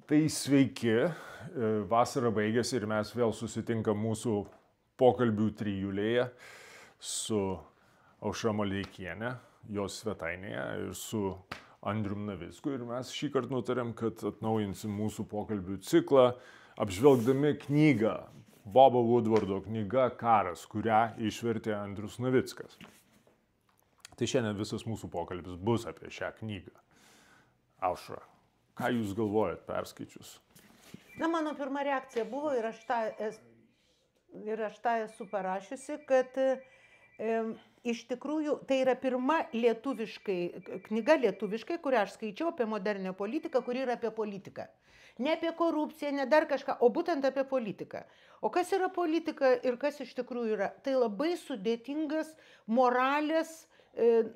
Tai sveiki, vasara baigėsi ir mes vėl susitinkam mūsų pokalbių trijulėje su Aušra Maldeikienė, jos svetainėje ir su Andrium Navicku. Ir mes šį kartą nutarėm, kad atnaujinsim mūsų pokalbių ciklą, apžvelgdami knygą, Bobo Woodwardo knygą Karas, kurią išvertė Andrius Navickas. Tai šiandien visas mūsų pokalbis bus apie šią knygą. Aušra, ką jūs galvojat perskaičius? Na, mano pirma reakcija buvo, ir aš tą esu parašiusi, kad iš tikrųjų tai yra pirma knyga lietuviškai, kurią aš skaičiau apie modernę politiką, kuri yra apie politiką. Ne apie korupciją, ne dar kažką, o būtent apie politiką. O kas yra politika ir kas iš tikrųjų yra? Tai labai sudėtingas moralės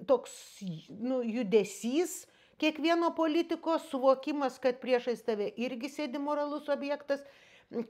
toks judesys, kiekvieno politiko suvokimas, kad priešais tave irgi sėdi moralus objektas,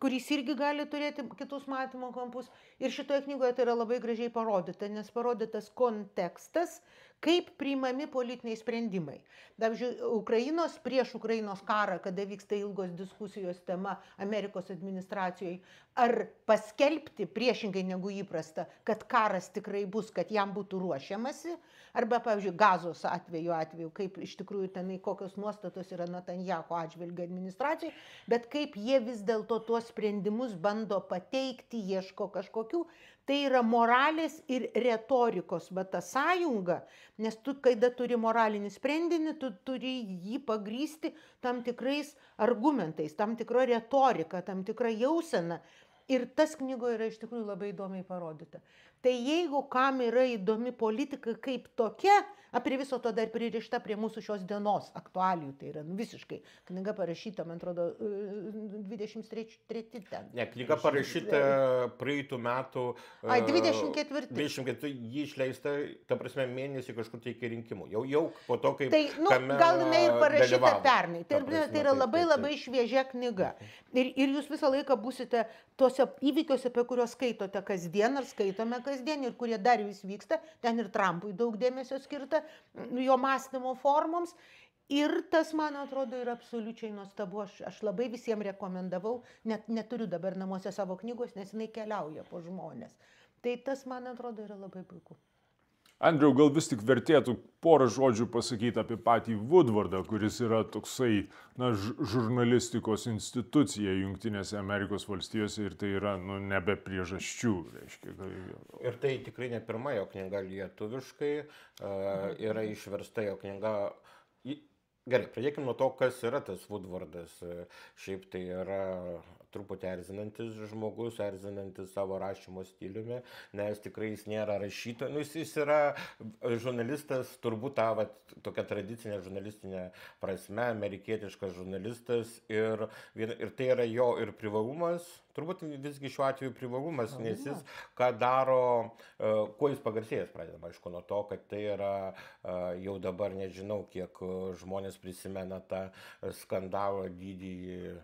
kuris irgi gali turėti kitus matymo kampus. Ir šitoje knygoje tai yra labai gražiai parodyta, nes parodytas kontekstas, kaip priimami politiniai sprendimai. Pavyzdžiui, prieš Ukrainos karą, kada vyksta ilgos diskusijos tema Amerikos administracijoje, ar paskelbti priešingai negu įprasta, kad karas tikrai bus, kad jam būtų ruošiamasi, arba, pavyzdžiui, Gazos atveju, kaip iš tikrųjų tenai kokios nuostatos yra Netanjahu atžvilgiu administracijai, bet kaip jie vis dėlto tuos sprendimus bando pateikti, ieško kažkokių. Tai yra moralės ir retorikos, bet ta sąjunga, nes tu, kada turi moralinį sprendinį, tu turi jį pagrysti tam tikrais argumentais, tam tikra retorika, tam tikra jausena. Ir tas knygoje yra iš tikrųjų labai įdomiai parodyta. Tai jeigu kam yra įdomi politika kaip tokia, prie viso to dar pririšta prie mūsų šios dienos aktualijų, tai yra visiškai knyga parašyta, man atrodo, 23 ten. Ne, knyga parašyta praeitų metų. 24. Jį išleista, ta prasme, mėnesį kažkur tai iki rinkimų. Jau po to, kai... Tai, gal jinai ir parašyta pernai. Tai yra labai šviežia knyga. Ir jūs visą laiką būsite tuose įvykiuose, apie kuriuos skaitote kasdien, ar skaitome kasdien, ir kurie dar vis vyksta, ten ir Trumpui daug dėmesio skirta, jo mąstymo formoms. Ir tas, man atrodo, yra absoliučiai nuostabu. Aš labai visiems rekomendavau, net neturiu dabar namuose savo knygos, nes jinai keliauja po žmonės. Tai tas, man atrodo, yra labai puiku. Andriau, gal vis tik vertėtų porą žodžių pasakyti apie patį Woodwardą, kuris yra toksai, žurnalistikos institucija Jungtinėse Amerikos valstijose, ir tai yra, nebe priežasčių, reiškia. Ir tai tikrai ne pirma jo knyga lietuviškai, yra išversta jo knyga. Gerai, pradėkime nuo to, kas yra tas Woodwardas. Šiaip tai yra truputį erzinantis žmogus, erzinantis savo rašymo stiliumi, nes tikrai jis nėra rašytojas. Jis yra žurnalistas, turbūt tokia tradicinė žurnalistinė prasme, amerikietiškas žurnalistas, ir tai yra jo ir privalumas, turbūt visgi šiuo atveju privalumas, nes jis ką daro, kuo jis pagarsėjęs, pradedama, aišku, nuo to, kad tai yra jau dabar nežinau, kiek žmonės prisimena tą skandalą didįjį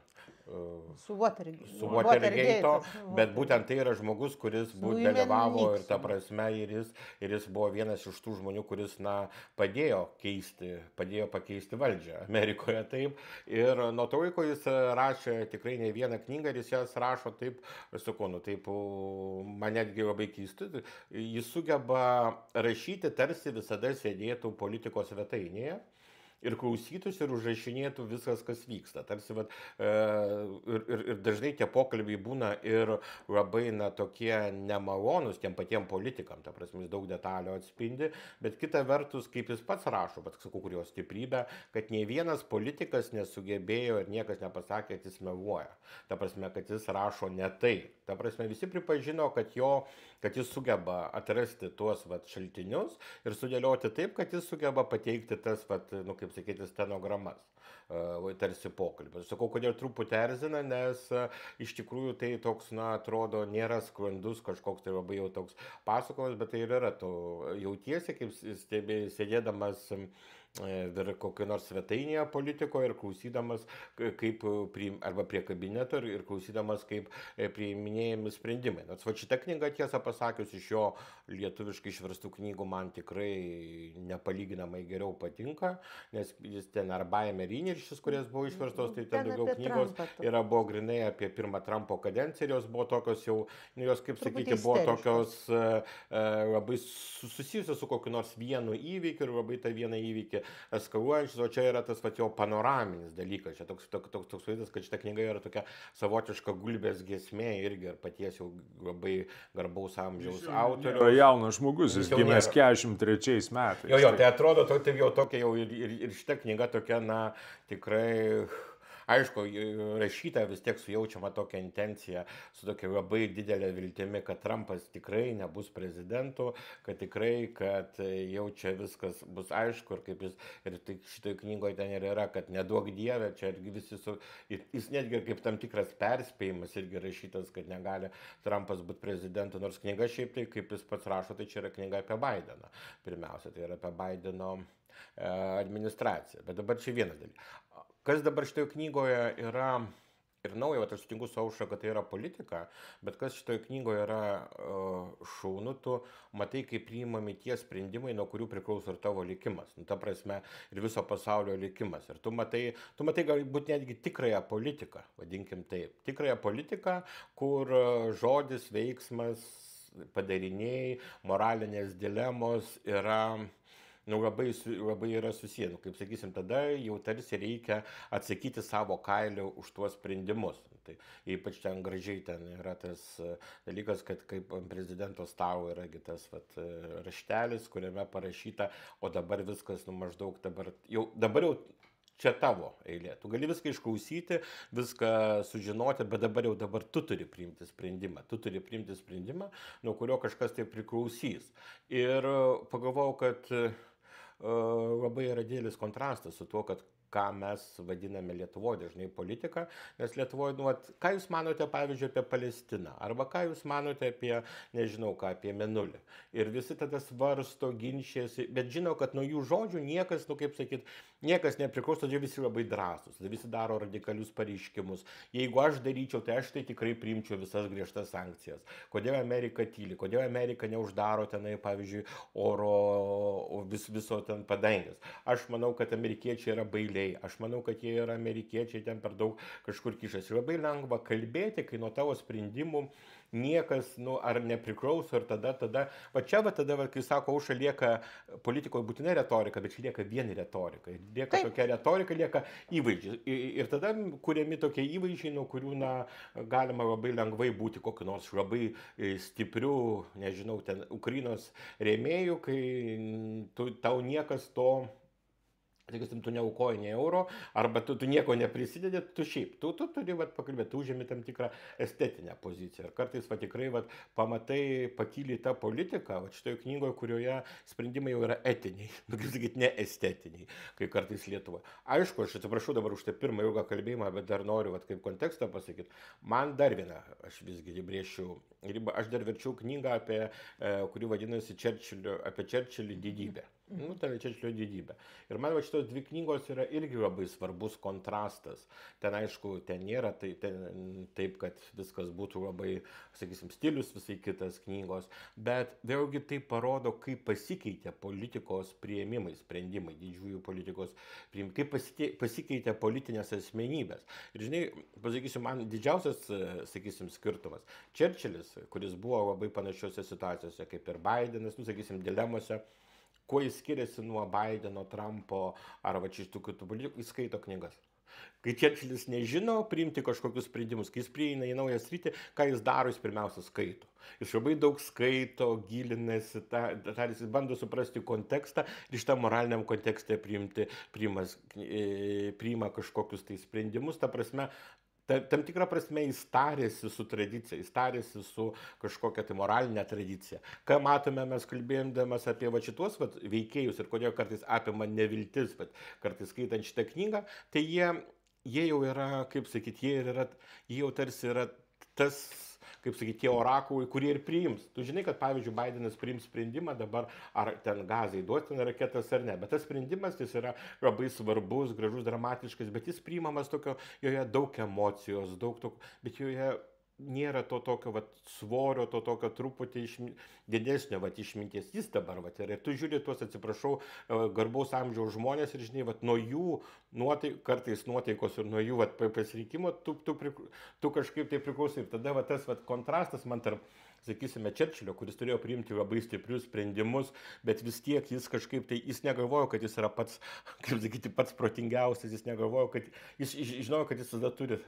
su Watergate'o, bet būtent tai yra žmogus, kuris dalyvavo ir ta prasme, ir jis buvo vienas iš tų žmonių, kuris padėjo pakeisti valdžią Amerikoje, taip. Ir nuo to laiko jis rašė tikrai ne vieną knygą, ir jis jas rašo taip, sakau, taip, man netgi labai keista, jis sugeba rašyti, tarsi visada sėdėtų politikos svetainėje ir klausytųsi ir užrašinėtų viskas, kas vyksta. Tarsi, ir dažnai tie pokalbiai būna ir labai tokie nemalonus tiem patiem politikam, ta prasme, jis daug detalių atspindi, bet kita vertus, kaip jis pats rašo, bet sakau, kur jo stiprybė, kad nei vienas politikas nesugebėjo ir niekas nepasakė, kad jis meluoja. Ta prasme, kad jis rašo ne taip. Ta prasme, visi pripažino, kad jis sugeba atrasti tuos šaltinius ir sudėlioti taip, kad jis sugeba pateikti tas, kaip sakyti, stenogramas, tarsi pokalbį. Sakau, kodėl truputį erzina, nes iš tikrųjų tai toks, atrodo, nėra sklandus kažkoks tai labai jau toks pasakojimas, bet tai ir yra, tu jautiesi, kaip sėdėdamas kokio nors svetainėje politikoje ir klausydamas, kaip arba prie kabineto ir klausydamas, kaip priiminėjami sprendimai. Nors va šitą knygą, tiesą pasakius, iš jo lietuviškai išverstų knygų man tikrai nepalyginamai geriau patinka, nes jis ten arba Meriniršis, kurias buvo išverstos, tai ten daugiau knygos buvo grinai apie pirmą Trumpo kadenciją ir jos buvo tokios jau, jos kaip sakyti, buvo tokios labai susijusios su kokiu nors vienu įvykiu ir labai tą vieną įvykį eskaluojančius, o čia yra tas jo panoraminis dalykas. Čia toks vaizdas, kad šita knyga yra tokia savotiška gulbės giesmė irgi ir paties jau labai garbaus amžiaus autorių. Jaunas žmogus, jis gimęs 43 metais. Jo, tai atrodo, tai jau tokia jau ir šita knyga tokia, na, tikrai... Aišku, rašyta vis tiek sujaučiama tokia intencija, su tokia labai didelė viltimi, kad Trumpas tikrai nebus prezidentu, kad tikrai, kad jau čia viskas bus aišku ir kaip ir šitoje knygoje ten ir yra, kad neduok Dieve, čia irgi visi jis netgi kaip tam tikras perspėjimas irgi rašytas, kad negali Trumpas būti prezidentu, nors knyga šiaip tai, kaip jis pats rašo, tai čia yra knyga apie Bideną. Pirmiausia, tai yra apie Bideno administraciją. Bet dabar čia vienas dalykas. Kas dabar šitoje knygoje yra ir nauja, aš sutinku su Aušra, kad tai yra politika, bet kas šitoje knygoje yra šaunu, tu matai, kaip priimami tie sprendimai, nuo kurių priklauso ir tavo likimas. Nu, ta prasme, ir viso pasaulio likimas. Ir tu matai galbūt netgi tikrąją politiką, vadinkim taip. Tikrąją politiką, kur žodis, veiksmas, padariniai, moralinės dilemos yra... labai yra susiję. Kaip sakysim, tada jau tarsi reikia atsakyti savo kailiu už tuos sprendimus. Tai ypač ten gražiai ten yra tas dalykas, kad kaip ant prezidento stalo yra tas raštelis, kuriame parašyta, o dabar viskas, maždaug dabar jau čia tavo eilė. Tu gali viską išklausyti, viską sužinoti, bet dabar tu turi priimti sprendimą. Tu turi priimti sprendimą, nuo kurio kažkas tai priklausys. Ir pagalvojau, kad labai yra didelis kontrastas su tuo, kad ką mes vadiname Lietuvoje dažnai politika, nes Lietuvoje, ką jūs manote, pavyzdžiui, apie Palestiną, arba ką jūs manote apie, nežinau ką, apie Mėnulį. Ir visi tada svarsto, ginčiasi, bet žinau, kad nuo jų žodžių niekas, kaip sakyt, niekas nepriklauso, todėl visi labai drąsūs, visi daro radikalius pareiškimus. Jeigu aš daryčiau, tai aš tai tikrai priimčiau visas griežtas sankcijas. Kodėl Amerika tyli, kodėl Amerika neuždaro tenai, pavyzdžiui, oro viso ten padangės. Aš manau, kad amerikiečiai yra bailiai. Aš manau, kad jie yra amerikiečiai, ten per daug kažkur kišasi. Labai lengva kalbėti, kai nuo tavo sprendimų niekas, ar nepriklauso, ir tada, kai sako, Aušra, lieka politikoje būtinai retorika, bet lieka vien retorika. Lieka tokia retorika, lieka įvaizdžiai. Ir tada kuriami tokie įvaizdžiai, nuo kurių, galima labai lengvai būti kokiu nors labai stipriu, nežinau, ten Ukrainos rėmėjų, kai tau niekas to... Tu neaukoji nei euro, arba tu nieko neprisidedi, tu šiaip, tu turi pakalbėti, tu užėmi tam tikrą estetinę poziciją. Ir kartais tikrai pamatai, pakyli tą politiką, šitoje knygoje, kurioje sprendimai jau yra etiniai, kaip sakyti, ne estetiniai, kai kartais Lietuva. Aišku, aš atsiprašau dabar už tą pirmą ilgą kalbėjimą, bet dar noriu kaip kontekstą pasakyti. Man dar vieną, aš visgi brėšiu ribą, aš dar verčiau knygą, kuri vadinasi apie Čerčilį didybę. Čerčilio didybę. Ir man šitos dvi knygos yra irgi labai svarbus kontrastas. Ten aišku, ten nėra taip, kad viskas būtų labai, sakysim, stilius visai kitas knygos, bet vėlgi tai parodo, kaip pasikeitė politikos priėmimai, sprendimai, didžiųjų politikos priėmimai, kaip pasikeitė politinės asmenybės. Ir žinai, pasakysiu, man didžiausias, sakysim, skirtumas. Čerčilis, kuris buvo labai panašiose situacijose kaip ir Bidenas, sakysim, dilemose, kuo jis skiriasi nuo Bideno, Trumpo ar šitų kitų politikų, jis skaito knygas. Kai Čerčilis nežino priimti kažkokius sprendimus, kai jis prieina į naują sritį, ką jis daro, jis pirmiausia skaito. Jis labai daug skaito, gilinasi, jis bando suprasti kontekstą ir iš tą moraliniam kontekste priima kažkokius tai sprendimus. Ta prasme, tam tikrą prasme jis tarėsi su tradicija, jis tarėsi su kažkokia tai moralinė tradicija. Ką matome mes kalbėdamas apie šitos veikėjus ir kodėl kartais apima neviltis, bet kartais skaitant šitą knygą, tai jie jau yra, kaip sakyti, jie jau tarsi yra tas kaip sakyti, tie orakulai, kurie ir priims. Tu žinai, kad pavyzdžiui Bidenas priims sprendimą dabar, ar ten Gazai duoti ten raketas ar ne, bet tas sprendimas jis yra labai svarbus, gražus, dramatiškas, bet jis priimamas tokio, joje daug emocijos, daug tokio, bet joje nėra to tokio vat, svorio, to tokio truputį didesnio vat, išminties. Jis dabar vat, yra. Ir tu žiūri tuos, atsiprašau, garbaus amžiaus žmonės ir žinai, vat, nuo jų kartais nuotaikos ir nuo jų vat, pasirinkimo tu kažkaip tai priklausai. Ir tada vat, tas vat, kontrastas man tarp, sakysime, Čerčilio, kuris turėjo priimti labai stiprius sprendimus, bet vis tiek jis kažkaip tai, jis negalvojo, kad jis yra pats, kaip sakyti, pats protingiausias, jis negalvojo, kad jis žinojo, kad jis tada turi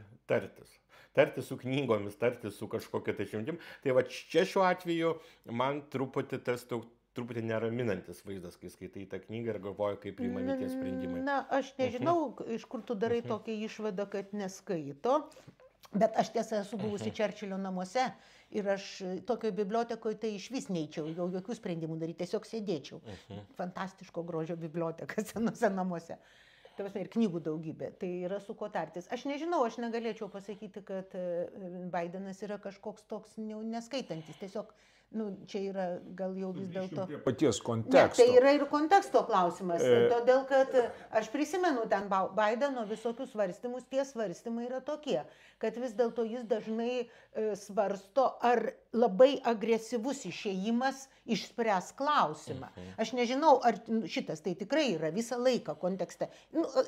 tartis su knygomis, tartis su kažkokia tai šimtim. Tai va čia šiuo atveju man truputį neraminantis vaizdas, kai skaitai tą knygą ir galvoju, kaip priimami tie sprendimai. Na, aš nežinau, iš kur tu darai tokią išvadą, kad neskaito, bet aš tiesa esu buvusi Čerčilio namuose ir aš tokioje bibliotekoje tai iš vis neičiau, jau jokių sprendimų daryti, tiesiog sėdėčiau. Fantastiško grožio biblioteka senose namuose. Ir knygų daugybė, tai yra su ko tartis. Aš nežinau, aš negalėčiau pasakyti, kad Bidenas yra kažkoks toks neskaitantis, tiesiog, čia yra gal jau vis dėlto... Paties konteksto. Ne, tai yra ir konteksto klausimas, todėl kad aš prisimenu ten Bideno visokius svarstymus, tie svarstymai yra tokie, kad vis dėlto jis dažnai svarsto, ar labai agresyvus išėjimas išspręs klausimą. Aš nežinau, ar šitas tai tikrai yra visą laiką kontekste,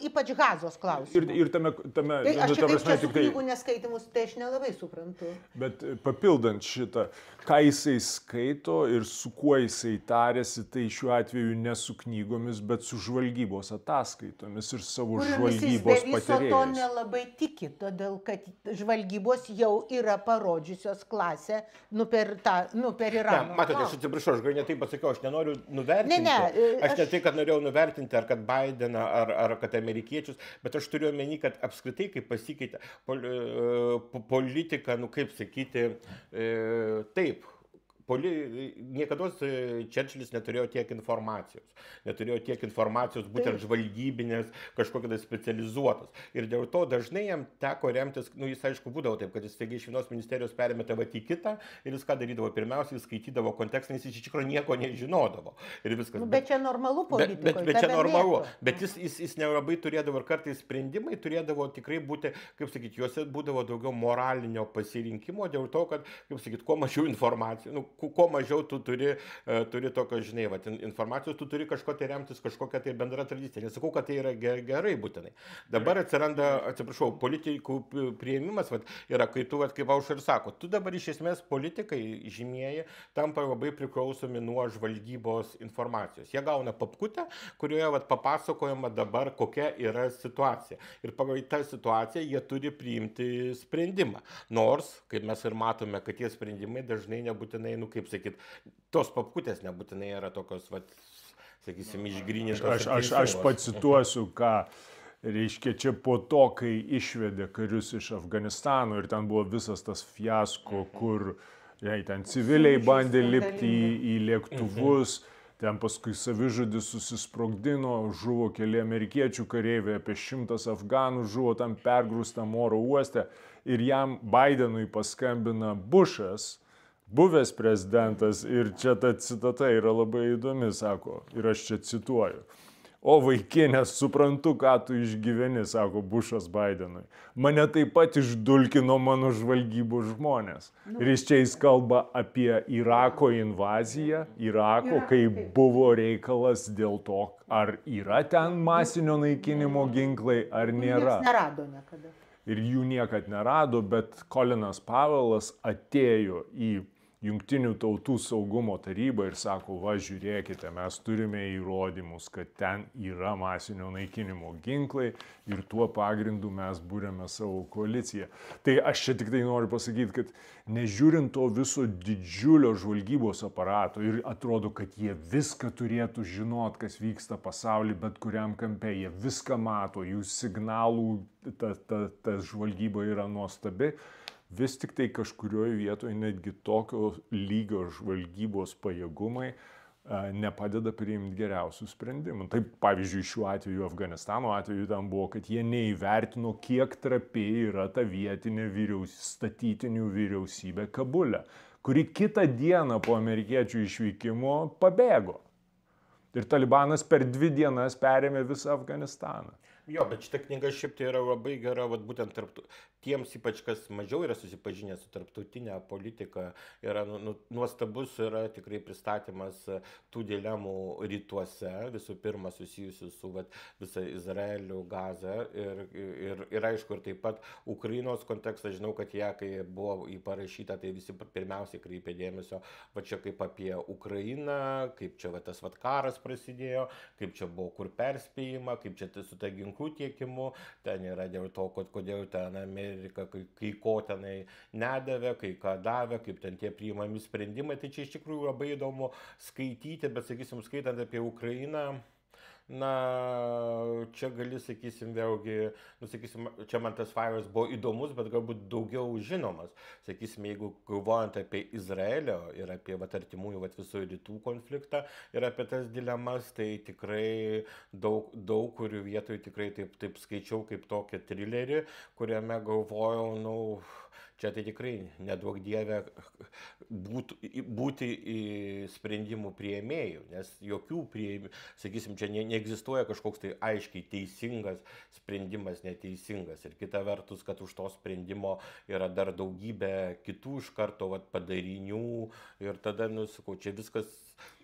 ypač Gazos klausimas. Ir tame tai aš čia kaip čia su knygų neskaitimus, tai aš nelabai suprantu. Bet papildant šitą, ką jisai skaito ir su kuo jisai tarėsi, tai šiuo atveju ne su knygomis, bet su žvalgybos ataskaitomis ir savo žvalgybos patirėjais. Viso to nelabai tiki, todėl kad žvalgybos jau yra parodžiusios klasę per Irano. Matote, aš atsiprašau, aš gal ne taip pasakiau, aš nenoriu nuvertinti. Aš ne tai, kad norėjau nuvertinti, ar kad Bideną, ar kad amerikiečius, bet aš turiu omeny, kad apskritai, kaip pasikeitė politika, kaip sakyti, taip. Niekada Čerčilis neturėjo tiek informacijos. Būtent žvalgybinės, kažkokios specializuotos. Ir dėl to dažnai jam teko remtis, jis aišku būdavo taip, kad jis staigiai iš vienos ministerijos perėmė į kitą ir jis ką darydavo, pirmiausia, jis skaitydavo kontekstą, nes jis iš tikrųjų nieko nežinodavo. Ir viskas. Bet čia normalu politikoje. Bet čia normalu. Bet jis nelabai turėdavo ir kartais sprendimai turėdavo tikrai būti, kaip sakyti, juose būdavo daugiau moralinio pasirinkimo dėl to, kad, kaip sakyti, kuo mažiau informacijos, kuo mažiau tu turi tokio, žinai, informacijos, tu turi kažko tai remtis, kažkokią tai bendrą tradiciją. Nesakau, kad tai yra gerai būtinai. Dabar atsiranda, atsiprašau, politikų priėmimas, yra, kai tu, kaip Aušra ir sako, tu dabar iš esmės politikai žymieji tampa labai priklausomi nuo žvalgybos informacijos. Jie gauna papkutę, kurioje papasakojama dabar, kokia yra situacija. Ir pagal tą situaciją jie turi priimti sprendimą. Nors, kaip mes ir matome, kad tie sprendimai dažnai nebūtinai, kaip sakyt, tos papkutės nebūtinai yra tokios, sakysim, išgrynintos. Aš pacituosiu, ką reiškia čia po to, kai išvedė karius iš Afganistano ir ten buvo visas tas fiasko, kur ten civiliai bandė lipti į lėktuvus, ten paskui savižudis susisprogdino, žuvo keli amerikiečių kareiviai, apie 100 afganų žuvo tam pergrūstam oro uoste ir jam Bidenui paskambina Bušas, buvęs prezidentas, ir čia ta citata yra labai įdomi, sako, ir aš čia cituoju. O vaikinė, suprantu, ką tu išgyveni, sako Bušas Bidenui. Mane taip pat išdulkino mano žvalgybos žmonės. Ir jis kalba apie Irako invaziją, kai buvo reikalas dėl to, ar yra ten masinio naikinimo ginklai, ar nėra. Niekas nerado niekada. Ir jų niekad nerado, bet Kolinas Pavelas atėjo į Jungtinių tautų saugumo tarybą ir sako, va, žiūrėkite, mes turime įrodymus, kad ten yra masinio naikinimo ginklai ir tuo pagrindu mes būrėme savo koaliciją. Tai aš čia tik tai noriu pasakyti, kad nežiūrint to viso didžiulio žvalgybos aparato ir atrodo, kad jie viską turėtų žinot, kas vyksta pasaulyje, bet kuriam kampe, jie viską mato, jų signalų, ta žvalgyba yra nuostabi. Vis tik tai kažkurioje vietoje netgi tokio lygio žvalgybos pajėgumai nepadeda priimti geriausių sprendimų. Taip, pavyzdžiui, šiuo atveju, Afganistano atveju ten buvo, kad jie neįvertino, kiek trapiai yra ta vietinė statytinių vyriausybė Kabule, kuri kitą dieną po amerikiečių išvykimo pabėgo. Ir Talibanas per 2 dienas perėmė visą Afganistaną. Jo, bet šita knyga šiaip tai yra labai gera, vat, būtent tiems, ypač kas mažiau yra susipažinę su tarptautinė politika, yra nuostabus, yra tikrai pristatymas tų dilemų rytuose, visų pirma susijusių su visą Izraeliu, Gazą ir aišku, ir taip pat Ukrainos kontekstą. Žinau, kad ją, kai buvo įparašyta, tai visi pirmiausiai kreipė dėmesio, va čia kaip apie Ukrainą, kaip čia tas karas prasidėjo, kaip čia buvo kur perspėjima, kaip čia su ta ginklų tiekimu, ten yra dėl to, kodėl ten Amerika kai ko tenai nedavė, kai ką davė, kaip ten tie priimami sprendimai. Tai čia iš tikrųjų labai įdomu skaityti, bet, sakysim, skaitant apie Ukrainą, na, čia gali, sakysim, vėlgi, sakysim, čia man tas failas buvo įdomus, bet galbūt daugiau žinomas. Sakysim, jeigu galvojant apie Izraelio ir apie artimųjų visų rytų konfliktą ir apie tas dilemas, tai tikrai daug kurių vietoj tikrai taip skaičiau kaip tokį trilerį, kuriame galvojau, čia tai tikrai neduok Dieve būti sprendimų priėmėjų, nes jokių sakysim, čia neegzistuoja kažkoks tai aiškiai teisingas sprendimas, neteisingas. Ir kita vertus, kad už to sprendimo yra dar daugybė kitų iš karto padarinių ir tada, sakau, čia viskas.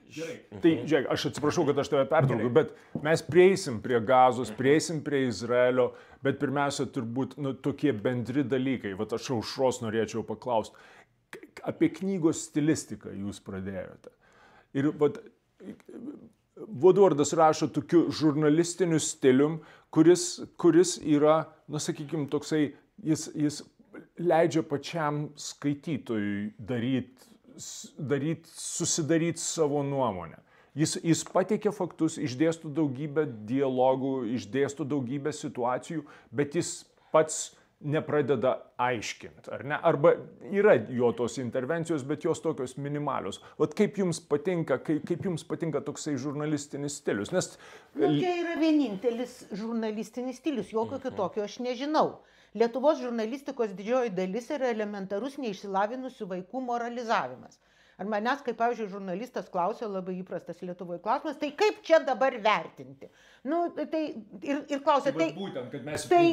Gerai. Tai, žiūrėk, aš atsiprašau, kad aš tave pertraukiu, bet mes prieisim prie Gazos, prieisim prie Izraelio, bet pirmiausia, turbūt tokie bendri dalykai. Vat aš Aušros norėčiau paklausti, apie knygos stilistiką jūs pradėjote. Ir Woodwardas rašo tokiu žurnalistiniu stilium, kuris yra, sakykime, toksai, jis leidžia pačiam skaitytojui susidaryti savo nuomonę. Jis pateikia faktus, išdėsto daugybę dialogų, išdėsto daugybę situacijų, bet jis pats nepradeda aiškinti, ar ne? Arba yra jo tos intervencijos, bet jos tokios minimalios. Vat kaip jums patinka toksai žurnalistinis stilius? Nes čia yra vienintelis žurnalistinis stilius, jokio kitokio aš nežinau. Lietuvos žurnalistikos didžioji dalis yra elementarus neišsilavinusių vaikų moralizavimas. Ar manęs, kaip, pavyzdžiui, žurnalistas klausė, labai įprastas Lietuvoje klausimas, tai kaip čia dabar vertinti? Ir klausė, tai... Būtent, kad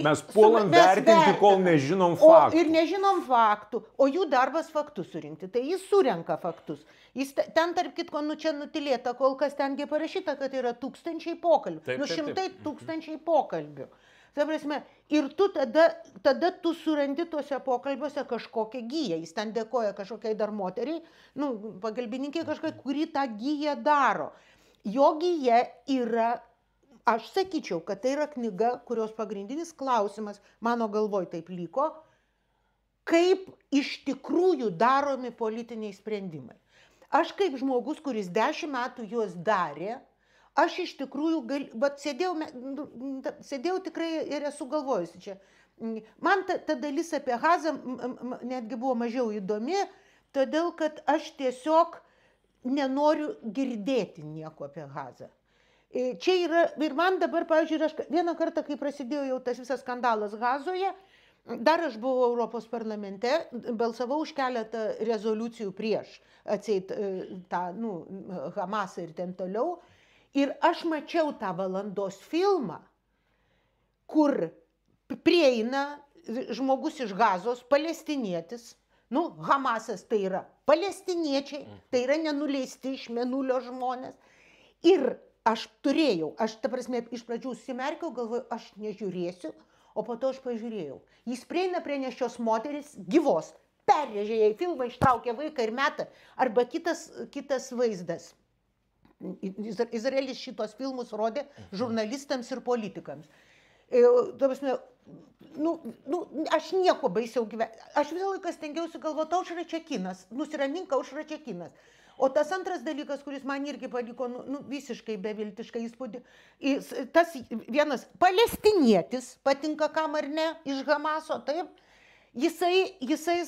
mes puolam vertinti, kol nežinom faktų. Ir nežinom faktų, o jų darbas faktus surinkti. Tai jis surenka faktus. Ten, tarp kitko, čia nutilėta, kol kas tengi parašyta, kad yra 1000 pokalbių. 100 000 pokalbių. Ta prasme, ir tu tada tu surandi tuose pokalbiuose kažkokią giją. Jis ten dėkoja kažkokiai dar moteriai, pagalbininkai kažkai, kuri tą giją daro. Jo gija yra, aš sakyčiau, kad tai yra knyga, kurios pagrindinis klausimas, mano galvoj taip liko, kaip iš tikrųjų daromi politiniai sprendimai. Aš kaip žmogus, kuris 10 metų juos darė, aš iš tikrųjų, sėdėjau tikrai ir esu galvojusi čia. Man ta dalis apie Gazą netgi buvo mažiau įdomi, todėl kad aš tiesiog nenoriu girdėti nieko apie Gazą. Čia yra, ir man dabar, pavyzdžiui, vieną kartą, kai prasidėjo jau tas visas skandalas Gazoje, dar aš buvau Europos parlamente, balsavau už keletą rezoliucijų prieš atseit tą, Hamasą ir ten toliau. Ir aš mačiau tą valandos filmą, kur prieina žmogus iš Gazos, palestinietis, Hamasas tai yra palestiniečiai, tai yra nenuleisti iš mėnulio žmonės. Ir aš ta prasme, iš pradžių užsimerkiau, galvoju, aš nežiūrėsiu, o po to aš pažiūrėjau. Jis prieina prie nėščios moteris gyvos, perrėžė jai filmą, ištraukė vaiką ir metą. Arba kitas vaizdas. Izraelis šitos filmus rodė žurnalistams ir politikams. Aš nieko baisiau gyvenau. Aš visą laiką stengiausi galvoti, Aušra čia kinas, nusiramink, Aušra čia kinas. O tas antras dalykas, kuris man irgi paliko visiškai beviltišką įspūdį, tas vienas palestinietis, patinka kam ar ne, iš Hamaso, taip, jisai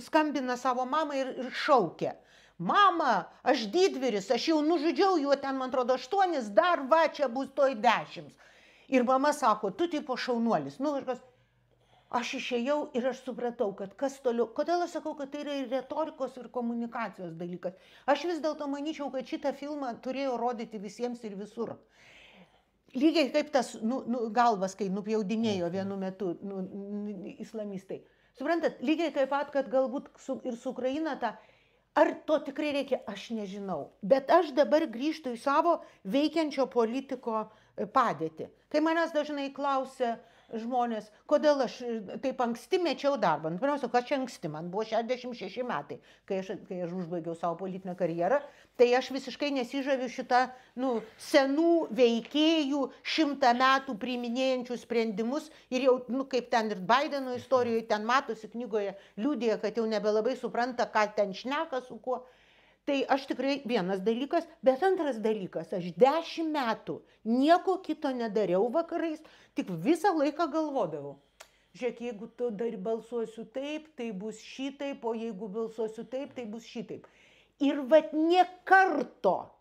skambina savo mamą ir šaukia. Mama, aš didvyris, aš jau nužudžiau juo ten, man atrodo, 8, dar va, čia bus toj 10. Ir mama sako, tu tipo šaunuolis. Nu, aš išėjau ir aš supratau, kad kas toliau. Kodėl aš sakau, kad tai yra ir retorikos, ir komunikacijos dalykas. Aš vis dėlto manyčiau, kad šitą filmą turėjo rodyti visiems ir visur. Lygiai kaip tas galvas, kai nupjaudinėjo vienu metu islamistai. Suprantat, lygiai kaip pat, kad galbūt ir su Ukraina ta, ar to tikrai reikia, aš nežinau. Bet aš dabar grįžtu į savo veikiančio politiko padėtį. Kai manęs dažnai klausia žmonės, kodėl aš taip anksti mečiau darbą. Pirmiausia, kas čia anksti, man buvo 66 metai, kai aš užbaigiau savo politinę karjerą, tai aš visiškai nesižaviu šitą senų veikėjų 100 metų priiminėjančių sprendimus ir jau, kaip ten ir Baideno istorijoje, ten matosi knygoje, liudija, kad jau nebelabai supranta, ką ten šneka su kuo. Tai aš tikrai vienas dalykas, bet antras dalykas, aš 10 metų nieko kito nedariau vakarais, tik visą laiką galvodavau. Žiūrėk, jeigu tu dar balsuosiu taip, tai bus šitaip, o jeigu balsuosiu taip, tai bus šitaip. Ir vat nė karto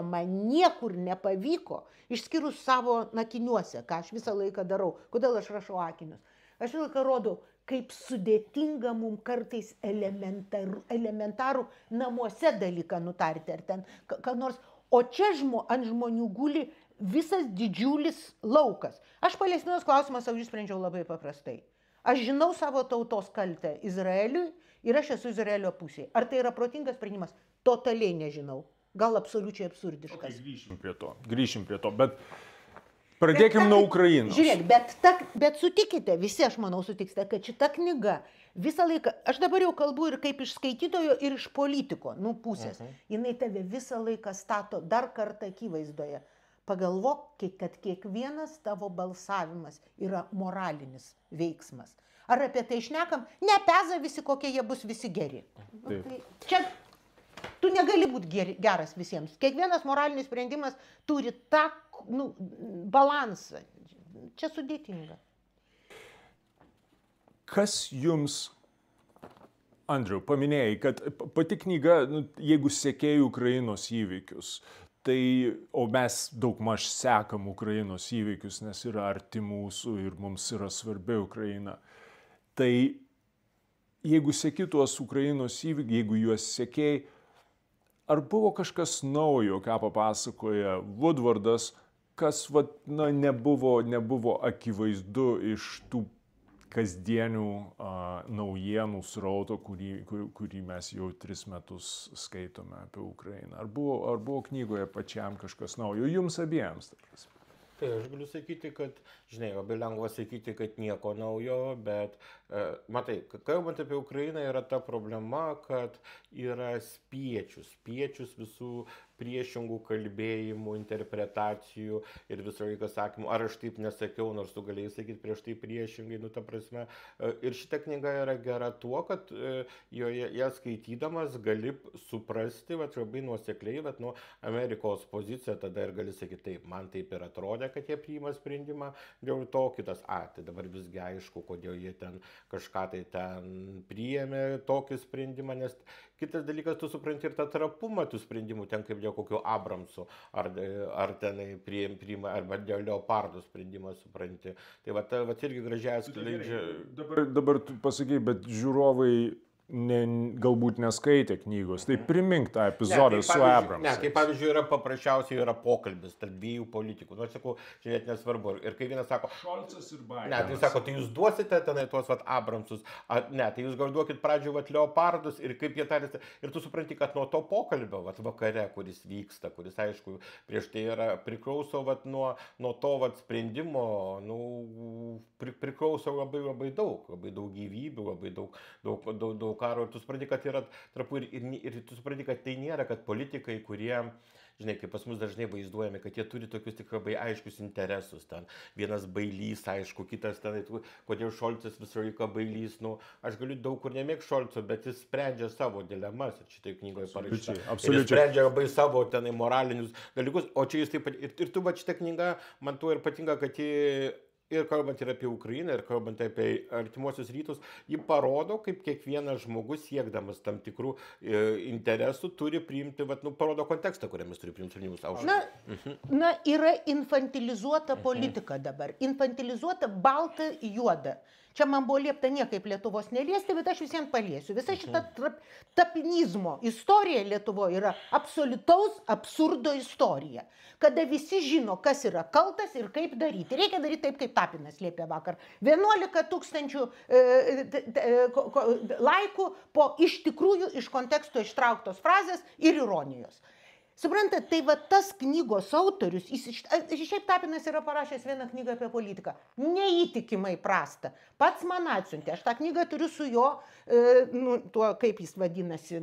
man niekur nepavyko, išskyrus savo akiniuose, ką aš visą laiką darau. Kodėl aš rašau akinius? Aš visą laiką rodau, kaip sudėtinga mums kartais elementarų namuose dalyką nutarti ar ten ką nors. O čia ant žmonių guli visas didžiulis laukas. Aš Palestinos klausimą savo išsprendžiau labai paprastai. Aš žinau savo tautos kaltę Izraeliui ir aš esu Izraelio pusėje. Ar tai yra protingas sprendimas? Totaliai nežinau. Gal absoliučiai absurdiškas. Grįšim prie to, bet pradėkim nuo Ukrainos. Žiūrėk, bet sutikite, visi aš manau sutiksite, kad šita knyga visą laiką, aš dabar jau kalbu ir kaip iš skaitytojo, ir iš politiko, pusės, jinai tave visą laiką stato dar kartą akivaizdoje. Pagalvok, kad kiekvienas tavo balsavimas yra moralinis veiksmas. Ar apie tai šnekam? Nepeza visi, kokie jie bus visi geri. Čia tu negali būti geras visiems. Kiekvienas moralinis sprendimas turi tą balansą. Čia sudėtinga. Kas jums, Andriau, paminėjai, kad pati knyga, jeigu sekėjai Ukrainos įvykius, tai, o mes daugmaž sekam Ukrainos įvykius, nes yra arti mūsų ir mums yra svarbi Ukraina, tai jeigu seki tuos Ukrainos įvykius, jeigu juos sekėjai, ar buvo kažkas naujo, ką papasakoja Woodwardas, kas nebuvo akivaizdu iš tų kasdienių naujienų srauto, kurį mes jau 3 metus skaitome apie Ukrainą? Ar buvo knygoje pačiam kažkas naujo? Jums abiems? Tai aš galiu sakyti, kad, labai lengva sakyti, kad nieko naujo, bet, matai, kalbant apie Ukrainą, yra ta problema, kad yra spiečius visų priešingų kalbėjimų, interpretacijų ir visą laiką sakymų, ar aš taip nesakiau, nors tu galėjai sakyti prieš tai priešingai, ta prasme. Ir šita knyga yra gera tuo, kad ją skaitydamas gali suprasti, labai nuosekliai, Amerikos poziciją, tada ir gali sakyti, taip, man taip ir atrodė, kad jie priima sprendimą, dėl to kitas, tai dabar visgi aišku, kodėl jie ten kažką tai ten priėmė tokį sprendimą, nes kitas dalykas, tu supranti ir tą trapumą tų sprendimų, ten kaip dėl kokio Abramso, ar ten priima, arba dėl Leopardų sprendimą supranti. Tai va irgi gražiai atskleidžia. Dabar tu pasakai, bet žiūrovai galbūt neskaitė knygos, tai primink tą epizodą su Abramsais. Ne, tai pavyzdžiui yra paprasčiausiai pokalbis tarp 2 politikų. Aš sakau, žiūrėt nesvarbu. Ir kai vienas sako, Šolcas ir Baidenas. Ne, tai sako, tai jūs duosite tenai tuos Abramsus. Ne, tai jūs gal duokit pradžioje Leopardus ir kaip jie tarėsi. Ir tu supranti, kad nuo to pokalbio vakare, kuris vyksta, kuris aišku prieš tai yra priklauso nuo to sprendimo, priklauso labai daug gyvybių, labai daug karo, ir tu supranti, kad yra trapu ir tu supranti, kad tai nėra, kad politikai, kurie, kaip pas mus dažnai vaizduojami, kad jie turi tokius tik labai aiškius interesus, ten vienas bailys, aišku, kitas ten, kodėl Šolcas visą laiką bailys, aš galiu daug kur nemėgti Šolco, bet jis sprendžia savo dilemas, ir šitai knygoje parašyta. Jis sprendžia labai savo moralinius dalykus, o čia jis taip pat, ir tu šitą knygą, man tuo ir patinka, kad ir kalbant ir apie Ukrainą, ir kalbant apie artimuosius rytus, ji parodo, kaip kiekvienas žmogus siekdamas tam tikrų interesų turi priimti, parodo kontekstą, kuriame turi priimti sprendimus. Na, yra infantilizuota politika dabar. Infantilizuota balta juoda. Čia man buvo liepta niekaip Lietuvos neliesti, bet aš visiems paliesiu. Visa šita tapinizmo istorija Lietuvoje yra absoliutaus absurdo istorija. Kada visi žino, kas yra kaltas ir kaip daryti. Reikia daryti taip, kaip Tapinas liepė vakar. 11 000 laikų po iš tikrųjų iš konteksto ištrauktos frazės ir ironijos. Suprantat, tai va tas knygos autorius, šiaip Tapinas yra parašęs vieną knygą apie politiką, neįtikimai prastą. Pats man atsiuntė, aš tą knygą turiu su jo, tuo, kaip jis vadinasi,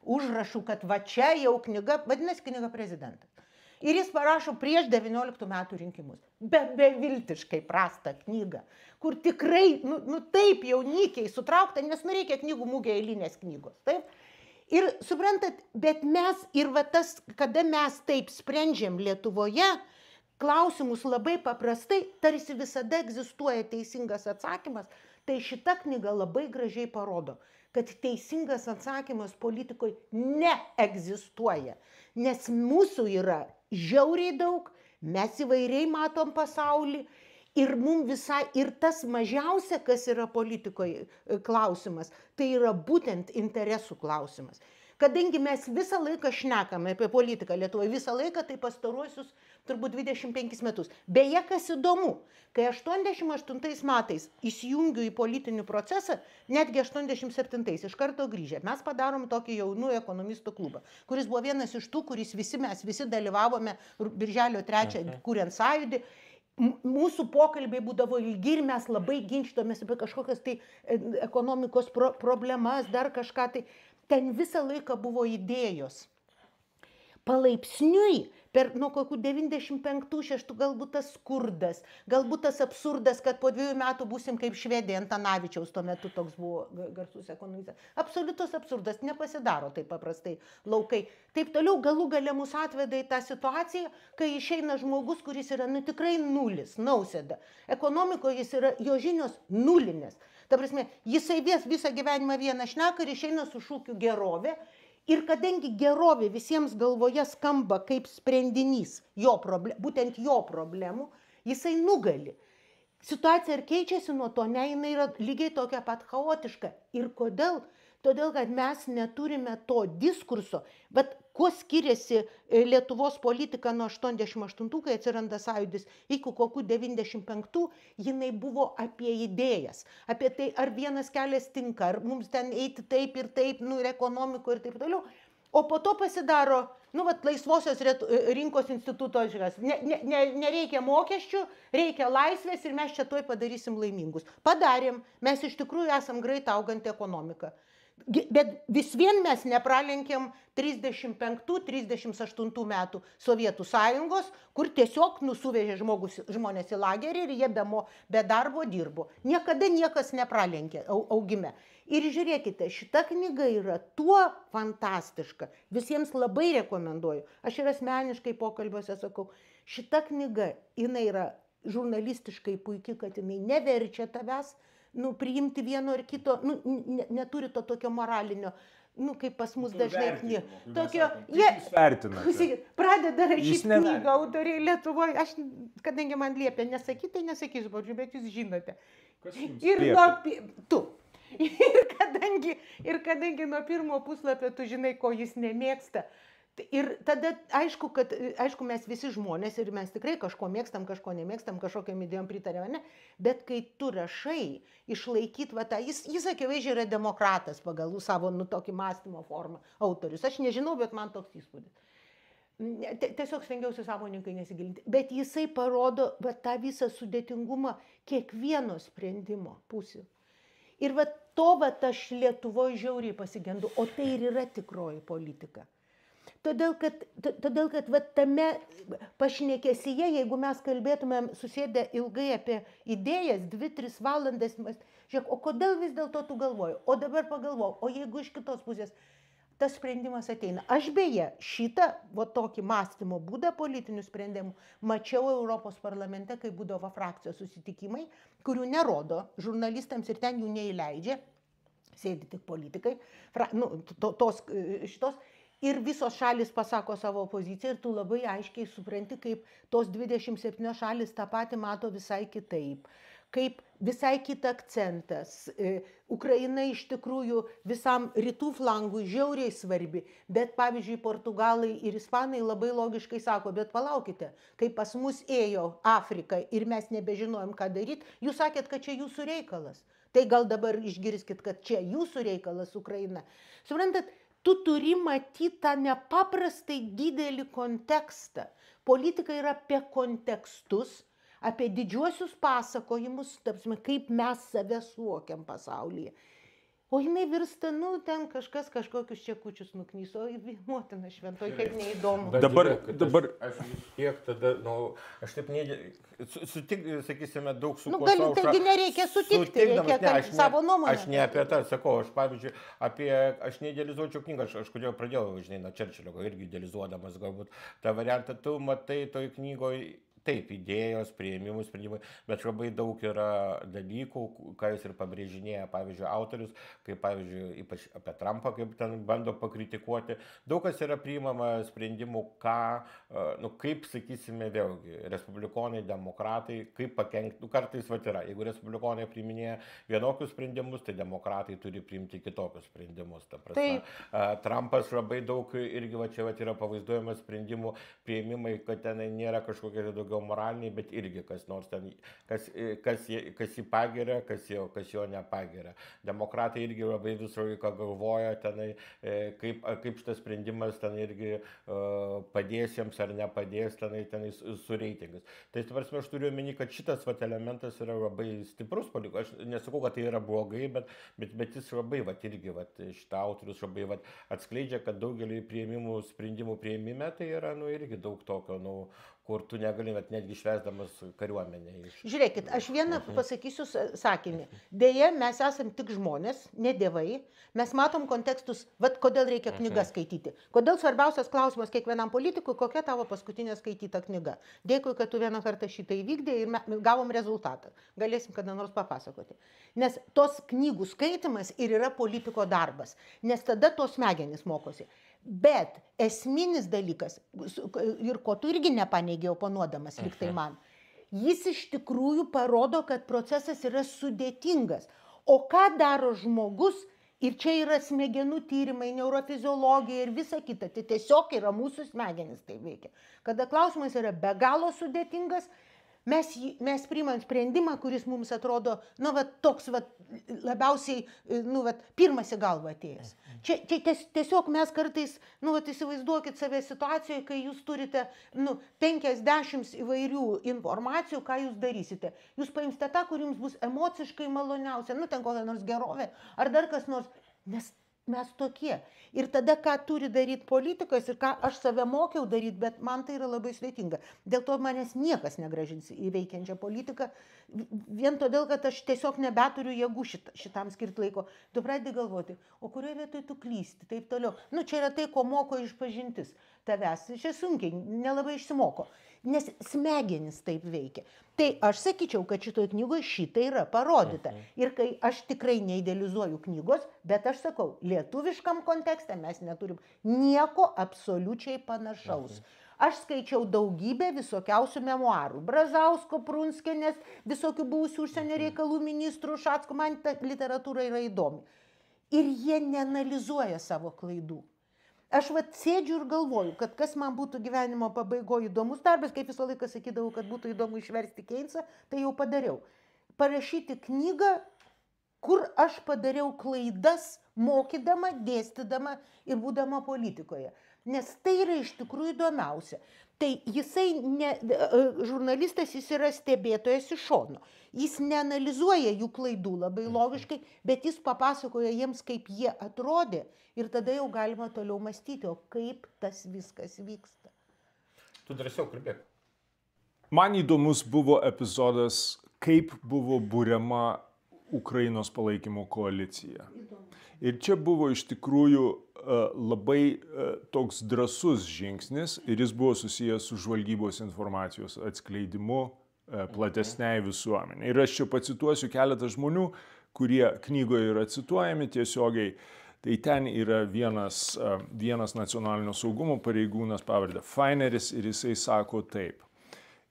užrašu, kad va čia jau knyga, vadinasi knyga Prezidentas. Ir jis parašo prieš 19 metų rinkimus. Beviltiškai prastą knygą, kur tikrai, taip jau nykiai sutraukta, nes reikia knygų mugėje eilinės knygos, taip? Ir suprantat, bet mes, ir va tas, kada mes taip sprendžiam Lietuvoje, klausimus labai paprastai, tarsi visada egzistuoja teisingas atsakymas, tai šita knyga labai gražiai parodo, kad teisingas atsakymas politikoje neegzistuoja, nes mūsų yra žiauriai daug, mes įvairiai matom pasaulį ir mums visai, ir tas mažiausia, kas yra politikoje klausimas, tai yra būtent interesų klausimas. Kadangi mes visą laiką šnekame apie politiką Lietuvoje, visą laiką tai pastaruosius turbūt 25 metus. Beje, kas įdomu, kai 88 metais įsijungiu į politinį procesą, netgi 87 iš karto grįžę, mes padarom tokį jaunų ekonomistų klubą, kuris buvo vienas iš tų, mes visi dalyvavome Birželio 3 kuriant sąjūdį. Mūsų pokalbiai būdavo ilgi ir mes labai ginčytomės apie kažkokias tai ekonomikos problemas, dar kažką tai. Ten visą laiką buvo idėjos. Palaipsniui, nuo kokių 95-6 galbūt tas skurdas, galbūt tas absurdas, kad po 2 metų būsim kaip Švedija Antanavičiaus, tuo metu toks buvo garsus ekonomistas. Absoliutus absurdas, nepasidaro taip paprastai laukai. Taip toliau galų gale mus atveda į tą situaciją, kai išeina žmogus, kuris yra tikrai nulis, Nausėda. Ekonomikoje jis yra, jo žinios nulinės. Ta prasme, jisai visą gyvenimą vieną šneka ir išeina su šūkiu gerovė. Ir kadangi gerovė visiems galvoje skamba kaip sprendinys, būtent jo problemų, jisai nugali. Situacija ir keičiasi nuo to, ne, jinai yra lygiai tokia pat chaotiška. Ir kodėl? Todėl, kad mes neturime to diskurso. Bet kuo skiriasi Lietuvos politika nuo 88, kai atsiranda sąjūdis, iki kokių 95, jinai buvo apie idėjas. Apie tai, ar vienas kelias tinka, ar mums ten eiti taip, ir ekonomiko ir taip toliau. O po to pasidaro, laisvosios rinkos instituto žiūrės. Nereikia mokesčių, reikia laisvės ir mes čia tuoj padarysim laimingus. Padarėm, mes iš tikrųjų esam greit auganti ekonomika. Bet vis vien mes nepralenkėm 35-38 metų Sovietų sąjungos, kur tiesiog suvežė žmonės į lagerį ir jie be darbo dirbo. Niekada niekas nepralenkė augime. Ir žiūrėkite, šita knyga yra tuo fantastiška. Visiems labai rekomenduoju. Aš ir asmeniškai pokalbiuose sakau, šita knyga, jinai yra žurnalistiškai puikiai, kad jinai neverčia tavęs priimti vieno ar kito, neturi to tokio moralinio, kaip pas mus dažnai knyga. Jie pradeda rašyti knygą autoriai Lietuvoje. Aš, kadangi man liepia nesakyti, tai nesakysiu, bet jūs žinote. Tu. Ir kadangi nuo pirmo puslapio tu žinai, ko jis nemėgsta. Ir tada aišku, mes visi žmonės ir mes tikrai kažko mėgstam, kažko nemėgstam, kažkokiam idėjom pritarėme, ne? Bet kai tu rašai, išlaikyt jis akivaizdžiai yra demokratas pagal savo tokį mąstymo formą, autorius. Aš nežinau, bet man toks įspūdis. Tiesiog stengiausi sąmoningai nesigilinti. Bet jisai parodo tą visą sudėtingumą kiekvieno sprendimo pusių. Ir aš Lietuvoje žiauriai pasigendu, o tai ir yra tikroji politika. Todėl, kad tame pašnekėsyje, jeigu mes kalbėtumėm susėdę ilgai apie idėjas, 2-3 valandas, žiūrėk, o kodėl vis dėlto tu galvoji? O dabar pagalvok, o jeigu iš kitos pusės, tas sprendimas ateina. Aš beje šitą, tokį mąstymo būdą politinių sprendimų mačiau Europos parlamente, kai būdavo frakcijos susitikimai, kurių nerodo žurnalistams ir ten jų neįleidžia, sėdi tik politikai, šitos. Ir visos šalis pasako savo poziciją ir tu labai aiškiai supranti, kaip tos 27 šalis tą patį mato visai kitaip, kaip visai kitą akcentas. Ukraina iš tikrųjų visam rytų flangui žiauriai svarbi, bet pavyzdžiui Portugalai ir Ispanai labai logiškai sako, bet palaukite, kai pas mus ėjo Afrika ir mes nebežinojom, ką daryti, jūs sakėt, kad čia jūsų reikalas. Tai gal dabar išgirskit, kad čia jūsų reikalas Ukraina. Suprantat, tu turi matyti tą nepaprastai didelį kontekstą. Politika yra apie kontekstus, apie didžiuosius pasakojimus, kaip mes save suvokiam pasaulyje. O jinai virsta, ten kažkokius čekučius nuknyso, motina šventoji, kaip neįdomu. Dabar aš tiek tada, aš taip sakysime, daug su kuo savo. Taigi nereikia sutikti, reikia savo nuomonę. Aš ne apie tą sakau, aš pavyzdžiui, aš neidealizuočiau knygą, aš kodėl pradėjau, žinai, nuo Čerčilio, irgi idealizuodamas galbūt tą variantą, tu matai toj knygoje. Taip, idėjos, priėmimų, sprendimai, bet labai daug yra dalykų, ką jis ir pabrėžinėja, pavyzdžiui, autorius, kaip, pavyzdžiui, ypač apie Trumpą, kaip ten bando pakritikuoti. Daug kas yra priimama sprendimų, kaip, sakysime, vėlgi, respublikonai, demokratai, kaip pakenkti, kartais yra, jeigu respublikonai priiminėja vienokius sprendimus, tai demokratai turi priimti kitokius sprendimus. Ta prasme. Trumpas labai daug irgi čia yra pavaizduojamas sprendimų priėmimai, kad ten nėra kažkokia daugiau moraliniai, bet irgi kas nors ten, kas jį pagiria, kas jo nepagiria. Demokratai irgi labai visą laiką galvoja tenai, kaip šitas sprendimas ten irgi padės jiems ar nepadės tenai su reitingas. Tai prasme, aš turiu omeny, kad šitas elementas yra labai stiprus politikų. Aš nesakau, kad tai yra blogai, bet jis labai irgi šitą autorius labai atskleidžia, kad daugelį sprendimų priėmime tai yra irgi daug tokio, kur tu negali netgi išvesdamas kariuomenę. Žiūrėkit, aš vieną pasakysiu sakinį. Deja, mes esam tik žmonės, ne dievai. Mes matom kontekstus, kodėl reikia knygas skaityti. Kodėl svarbiausias klausimas kiekvienam politikui, kokia tavo paskutinė skaityta knyga. Dėkui, kad tu vieną kartą šitą įvykdė ir gavom rezultatą. Galėsim kada nors papasakoti. Nes tos knygų skaitimas ir yra politiko darbas. Nes tada tos smegenys mokosi. Bet esminis dalykas, ir ko tu irgi nepaneigė oponuodamas, lyg tai man, jis iš tikrųjų parodo, kad procesas yra sudėtingas. O ką daro žmogus, ir čia yra smegenų tyrimai, neurofiziologija ir visa kita, tai tiesiog yra mūsų smegenys tai veikia. Kada klausimas yra be galo sudėtingas, mes priimam sprendimą, kuris mums atrodo, toks labiausiai, pirmas į galvą atėjęs. Čia tiesiog mes kartais, įsivaizduokit save situacijoje, kai jūs turite 50 įvairių informacijų, ką jūs darysite. Jūs paimsite tą, kur jums bus emociškai maloniausia, ten kokia nors gerovė, ar dar kas nors, nes mes tokie. Ir tada, ką turi daryti politikas ir ką aš save mokiau daryti, bet man tai yra labai sudėtinga. Dėl to manęs niekas negrąžins į veikiančią politiką, vien todėl, kad aš tiesiog nebeturiu jėgų šitam skirti laiko. Tu pradedi galvoti, o kurioje vietoje tu klysti, taip toliau. Čia yra tai, ko moko išpažintis tavęs. Čia sunkiai, nelabai išsimoko. Nes smegenis taip veikia. Tai aš sakyčiau, kad šitoje knygoje šitai yra parodyta. Ir kai aš tikrai neidealizuoju knygos, bet aš sakau, lietuviškam kontekste mes neturim nieko absoliučiai panašaus. Aš skaičiau daugybę visokiausių memuarų. Brazausko, Prunskienės, visokių buvusių užsienio reikalų ministrų, Šatsko, man ta literatūra yra įdomi. Ir jie neanalizuoja savo klaidų. Aš sėdžiu ir galvoju, kad kas man būtų gyvenimo pabaigoje įdomus darbas, kaip visą laiką sakydavau, kad būtų įdomu išversti Keynesą, tai jau padariau. Parašyti knygą, kur aš padariau klaidas mokydama, dėstydama ir būdama politikoje. Nes tai yra iš tikrųjų įdomiausia. Tai žurnalistas jis yra stebėtojas iš šono. Jis neanalizuoja jų klaidų labai logiškai, bet jis papasakoja jiems, kaip jie atrodė ir tada jau galima toliau mąstyti, o kaip tas viskas vyksta. Tu drąsiau kalbėk. Man įdomus buvo epizodas, kaip buvo buriama Ukrainos palaikymo koalicija. Ir čia buvo iš tikrųjų labai toks drąsus žingsnis ir jis buvo susijęs su žvalgybos informacijos atskleidimu platesniai visuomenei. Ir aš čia pacituosiu keletą žmonių, kurie knygoje yra cituojami tiesiogiai. Tai ten yra vienas nacionalinio saugumo pareigūnas pavarde Faineris ir jisai sako taip.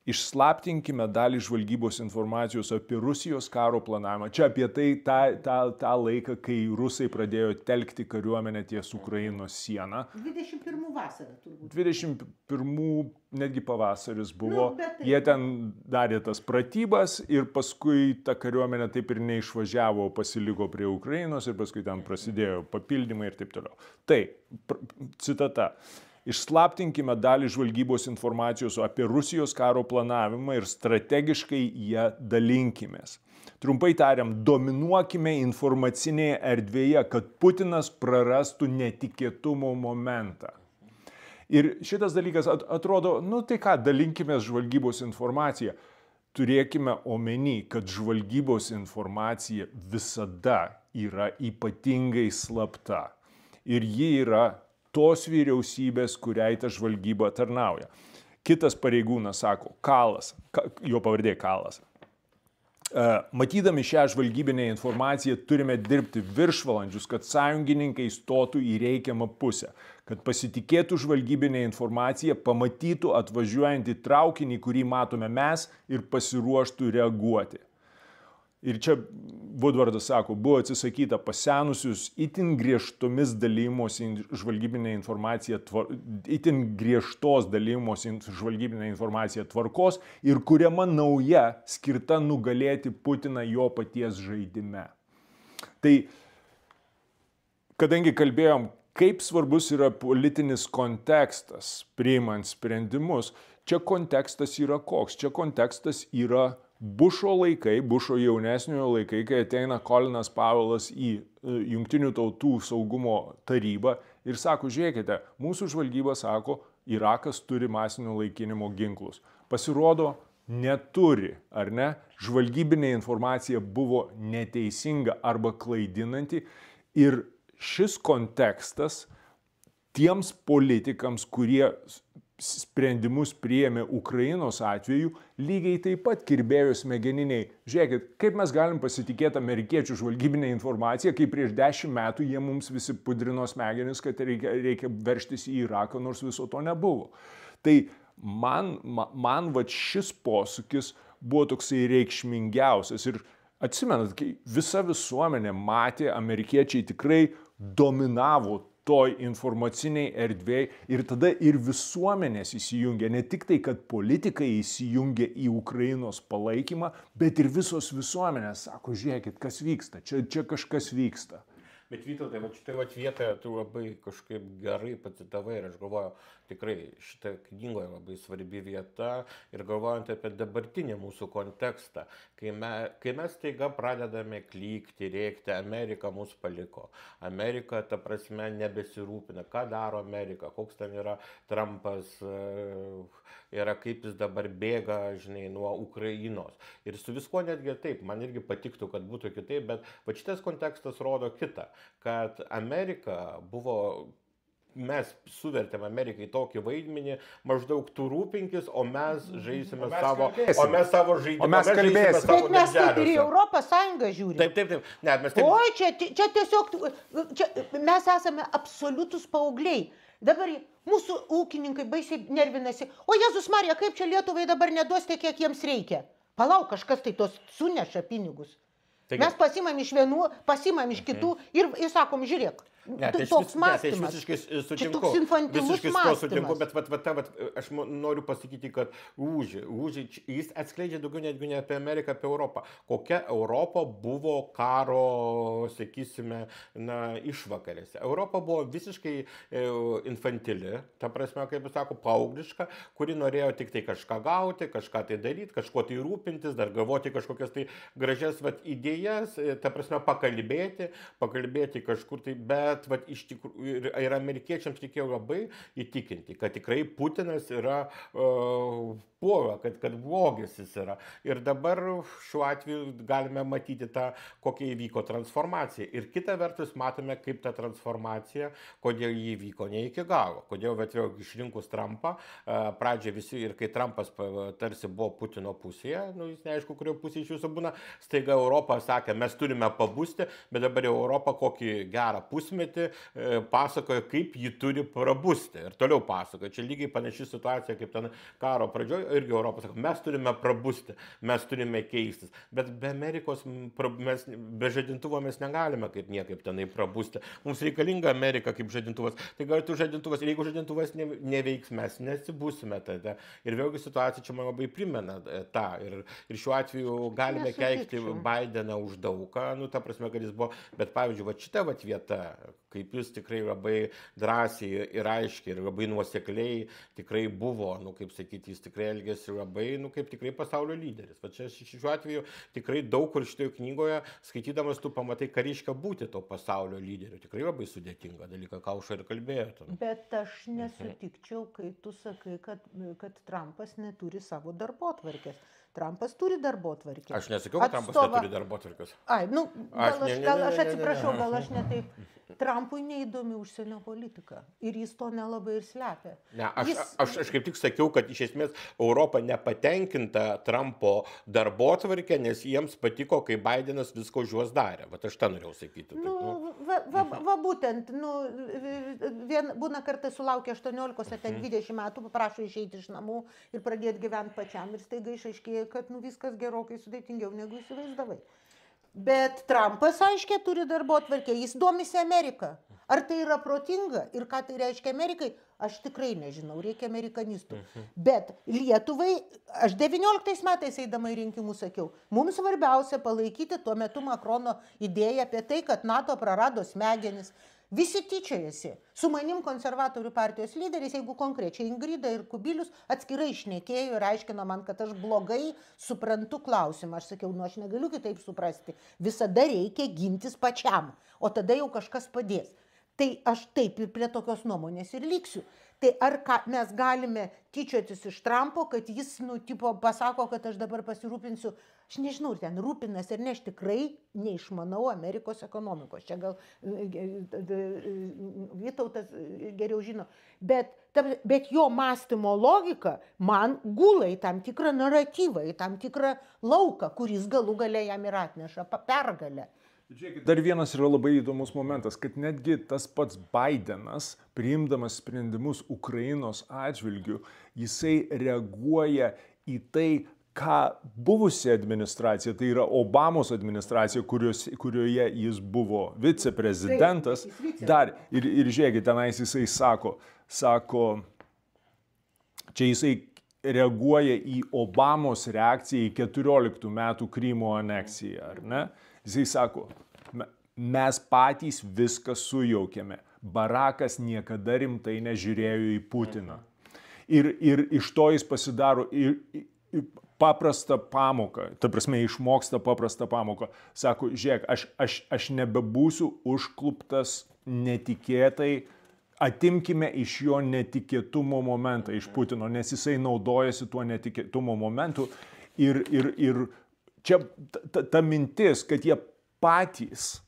Išslaptinkime dalį žvalgybos informacijos apie Rusijos karo planavimą. Čia apie tą laiką, kai rusai pradėjo telkti kariuomenę ties Ukrainos sieną. 21 vasarą turbūt. 21 netgi pavasaris buvo. Jie ten darė tas pratybas ir paskui ta kariuomenė taip ir neišvažiavo, pasiliko prie Ukrainos ir paskui ten prasidėjo papildymai ir taip toliau. Tai, citata. Išslaptinkime dalį žvalgybos informacijos apie Rusijos karo planavimą ir strategiškai ją dalinkimės. Trumpai tariant, dominuokime informacinėje erdvėje, kad Putinas prarastų netikėtumo momentą. Ir šitas dalykas atrodo, tai ką, dalinkimės žvalgybos informaciją. Turėkime omeny, kad žvalgybos informacija visada yra ypatingai slapta. Ir ji yra tos vyriausybės, kuriai ta žvalgyba tarnauja. Kitas pareigūnas sako, Kalas, jo pavardė Kalas. Matydami šią žvalgybinę informaciją turime dirbti viršvalandžius, kad sąjungininkai stotų į reikiamą pusę, kad pasitikėtų žvalgybinę informaciją, pamatytų atvažiuojantį traukinį, kurį matome mes ir pasiruoštų reaguoti. Ir čia Woodwardas sako, buvo atsisakyta pasenusius itin griežtomis dalymosi žvalgybinė informacija, itin griežtos dalymosi žvalgybinė informacija tvarkos ir kuriama nauja, skirta nugalėti Putiną jo paties žaidime. Tai, kadangi kalbėjom, kaip svarbus yra politinis kontekstas priimant sprendimus, čia kontekstas yra koks? Čia kontekstas yra Bušo laikai, Bušo jaunesniojo laikai, kai ateina Colinas Powellas į Jungtinių tautų saugumo tarybą ir sako, žiūrėkite, mūsų žvalgyba sako, Irakas turi masinio naikinimo ginklus. Pasirodo, neturi, ar ne? Žvalgybinė informacija buvo neteisinga arba klaidinanti ir šis kontekstas tiems politikams, kurie sprendimus priėmė Ukrainos atveju, lygiai taip pat kirbėjo smegeniniai. Žiūrėkit, kaip mes galim pasitikėti amerikiečių žvalgybinę informaciją, kai prieš 10 metų jie mums visi pudrino smegenis, kad reikia verštis į Iraką, nors viso to nebuvo. Tai man va šis posūkis buvo toksai reikšmingiausias. Ir atsimenat, kai visa visuomenė matė, amerikiečiai tikrai dominavo toj informaciniai erdvėj ir tada ir visuomenės įsijungia, ne tik tai, kad politikai įsijungia į Ukrainos palaikymą, bet ir visos visuomenės sako, žiūrėkit, kas vyksta, čia kažkas vyksta. Bet Vytautai, va šitą vietoje tu labai kažkaip gerai pacitavai ir aš galvoju, tikrai šitą knygoje labai svarbi vieta ir galvojant apie dabartinį mūsų kontekstą, kai mes taiga pradedame klykti, rėkti, Amerika mus paliko, Amerika ta prasme nebesirūpina, ką daro Amerika, koks ten yra Trumpas, yra kaip jis dabar bėga, žinai, nuo Ukrainos. Ir su viskuo netgi taip, man irgi patiktų, kad būtų kitaip, bet va šitas kontekstas rodo kitą, kad Amerika buvo, mes suvertėm Amerikai tokį vaidmenį, maždaug tu rūpinkis, o mes žaisime savo žaidimą. O mes kalbėsime. Bet mes taip ir į Europos Sąjungą žiūrime. Taip. Ne, mes taip. Oi, čia tiesiog, mes esame absoliutus paaugliai. Dabar mūsų ūkininkai baisiai nervinasi. O Jėzus Marija, kaip čia Lietuvai dabar neduosite, kiek jiems reikia? Palauk, kažkas tai tos suneša pinigus. Mes pasimam iš vienų, pasimam iš kitų ir sakom, žiūrėk. Toks mąstymas. Visiškai sutinku. Čia toks infantilus mąstymas. Bet aš noriu pasakyti, kad Ūži, jis atskleidžia daugiau netgi ne apie Ameriką, apie Europą. Kokia Europa buvo karo, sakysime, išvakarėse. Europa buvo visiškai infantili, ta prasme, kaip jis sako, paaugliška, kuri norėjo tik tai kažką gauti, kažką tai daryti, kažko tai rūpintis, dar galvoti kažkokias tai gražias idėjas, ta prasme, pakalbėti kažkur tai, bet bet vat, iš tikrųjų ir amerikiečiams reikėjo labai įtikinti, kad tikrai Putinas yra puola, kad blogis jis yra. Ir dabar šiuo atveju galime matyti tą, kokia įvyko transformacija. Ir kita vertus matome, kaip ta transformacija, kodėl jį vyko ne iki galo. Kodėl vėl išrinkus Trumpą, pradžioje visi, ir kai Trumpas tarsi buvo Putino pusėje, jis neaišku, kurio pusėje iš jūsų būna, staiga Europa sakė, mes turime pabusti, bet dabar jau Europa kokį gerą pusmetį pasakoja, kaip ji turi prabusti. Ir toliau pasakoja. Čia lygiai panaši situacija, kaip ten karo pradžioje, irgi Europos sako, mes turime prabusti, mes turime keistis. Bet be Amerikos, be žadintuvo mes negalime kaip niekaip tenai prabusti. Mums reikalinga Amerika kaip žadintuvas. Tai galėtų žadintuvas, ir jeigu žadintuvas neveiks, mes nesibūsime tada. Ir vėlgi situacija čia man labai primena tą. Ir šiuo atveju galime keikti Bideną už daugą, ta prasme, kad jis buvo, bet pavyzdžiui, va šita vieta, kaip jis tikrai labai drąsiai ir aiškiai ir labai nuosekliai tikrai buvo, kaip sakyti, jis tikrai elgėsi labai, kaip tikrai pasaulio lyderis. Va čia šiuo atveju tikrai daug kur šitoje knygoje, skaitydamas, tu pamatai, ką reiškia būti to pasaulio lyderiu. Tikrai labai sudėtinga dalyka, ką už ir kalbėjote. Bet aš nesutikčiau, kai tu sakai, kad Trumpas neturi savo darbotvarkės. Trumpas turi darbotvarkę. Aš nesakiau, kad Trumpas neturi darbotvarkės. Gal aš atsiprašau, gal aš ne taip. Trumpui neįdomi užsienio politika. Ir jis to nelabai ir slepia. Ne, aš kaip tik sakiau, kad iš esmės Europa nepatenkinta Trumpo darbotvarkė, nes jiems patiko, kai Bidenas visko už juos darė. Vat aš tą norėjau sakyti. Būtent, būna kartą sulaukia 18 ar 20 metų, paprašo išeiti iš namų ir pradėti gyventi pačiam. Ir staiga išaiškėja, kad viskas gerokai sudėtingiau negu įsivaizdavai. Bet Trumpas aiškiai turi darbotvarkę, jis domisi Ameriką. Ar tai yra protinga ir ką tai reiškia Amerikai, aš tikrai nežinau, reikia amerikanistų. Bet Lietuvai, aš 19 metais eidama į rinkimus sakiau, mums svarbiausia palaikyti tuo metu Makrono idėją apie tai, kad NATO prarado smegenis. Visi tyčiojasi. Su manim konservatorių partijos lyderis, jeigu konkrečiai Ingrida ir Kubilius atskirai šnekėjo ir aiškino man, kad aš blogai suprantu klausimą. Aš sakiau, aš negaliu kitaip suprasti. Visada reikia gintis pačiam, o tada jau kažkas padės. Tai aš taip ir prie tokios nuomonės ir liksiu. Tai ar mes galime tyčiotis iš Trumpo, kad jis, pasako, kad aš dabar pasirūpinsiu, aš nežinau, ten rūpinas ir ne, aš tikrai neišmanau Amerikos ekonomikos. Čia gal Vytautas geriau žino. Bet jo mąstymo logika man gula į tam tikrą naratyvą, į tam tikrą lauką, kuris galų gale jam ir atneša pergalę. Dar vienas yra labai įdomus momentas, kad netgi tas pats Bidenas, priimdamas sprendimus Ukrainos atžvilgių, jisai reaguoja į tai, ką buvusi administracija, tai yra Obamos administracija, kurioje jis buvo viceprezidentas, dar, ir žiūrėkit, tenais jisai sako, čia jisai reaguoja į Obamos reakciją į 14 metų Krymo aneksiją, ar ne? Jisai sako, mes patys viską sujaukėme. Barakas niekada rimtai nežiūrėjo į Putiną. Ir iš to jis pasidaro paprastą pamoką, ta prasme išmoksta paprastą pamoką. Sako, žiūrėk, aš nebebūsiu užkluptas netikėtai, atimkime iš jo netikėtumo momentą, iš Putino, nes jisai naudojasi tuo netikėtumo momentu. Ir čia ta mintis, kad jie patys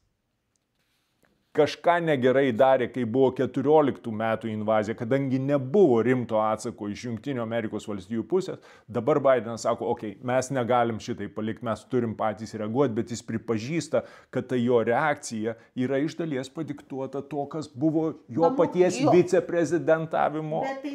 kažką negerai darė, kai buvo 14 metų invazija, kadangi nebuvo rimto atsako iš Jungtinių Amerikos valstijų pusės, dabar Bidenas sako, mes negalim šitai palikti, mes turim patys reaguoti, bet jis pripažįsta, kad ta jo reakcija yra iš dalies padiktuota to, kas buvo jo paties viceprezidentavimo. Bet tai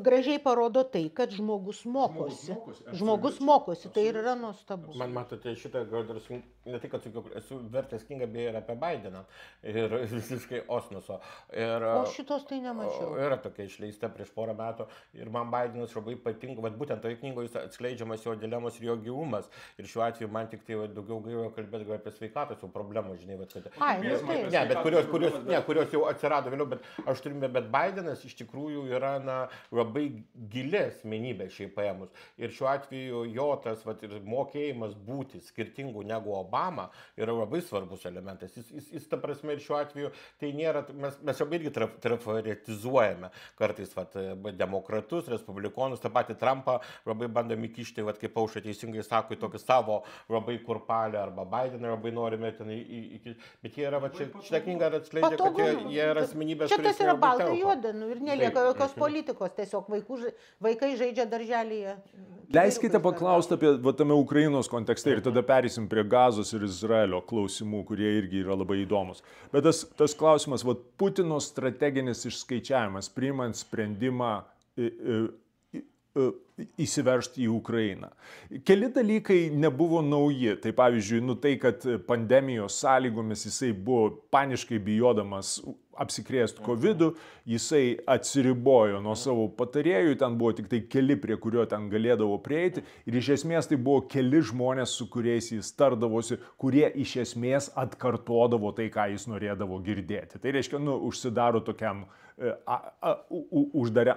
gražiai parodo tai, kad žmogus mokosi. Žmogus mokosi, tai ir yra nuostabu. Man matote, šitą gal dar ne tai, kad esu vertęs knygą beje ir apie Bideną. Ir visiškai Osnuso. O šitos tai nemačiau. Yra tokia išleista prieš porą metų ir man Bidenas labai patinka, vat būtent toje knygoje atskleidžiamas jo dilemos ir jo gilumas. Ir šiuo atveju man tik tai daugiau gaila kalbėti apie sveikatos jau problemą, žinai, kurios jau atsirado vėliau, bet aš turime, bet Bidenas iš tikrųjų yra labai gili asmenybė šiaip paėmus. Ir šiuo atveju jo tas ir mokėjimas būti skirtingų negu Obama yra labai svarbus elementas. Jis ta prasme ir šiuo šiuo atveju tai nėra, mes jau irgi trafaretizuojame kartais demokratus, respublikonus, tą patį Trumpą labai bandom įkišti, kaip Aušra teisingai sako, į tokį savo labai kurpalį arba Bideną labai norime ten bet jie yra, šitą knygą atskleidžia, kad jie yra asmenybės, čia tas yra balta juoda, ir nelieka jokios politikos, tiesiog vaikai žaidžia darželyje. Leiskite paklausti apie tame Ukrainos kontekste ir tada perėsim prie Gazos ir Izraelio klausimų, kurie irgi yra labai įdomus. Bet tas klausimas, Putino strateginis išskaičiavimas, priimant sprendimą įsiveržti į Ukrainą. Keli dalykai nebuvo nauji. Tai pavyzdžiui, tai, kad pandemijos sąlygomis jisai buvo paniškai bijodamas apsikrėsti COVID-u, jisai atsiribojo nuo savo patarėjų, ten buvo tik tai keli, prie kurio ten galėdavo prieiti ir iš esmės tai buvo keli žmonės, su kuriais jis tardavosi, kurie iš esmės atkartodavo tai, ką jis norėdavo girdėti. Tai reiškia, užsidaro tokiam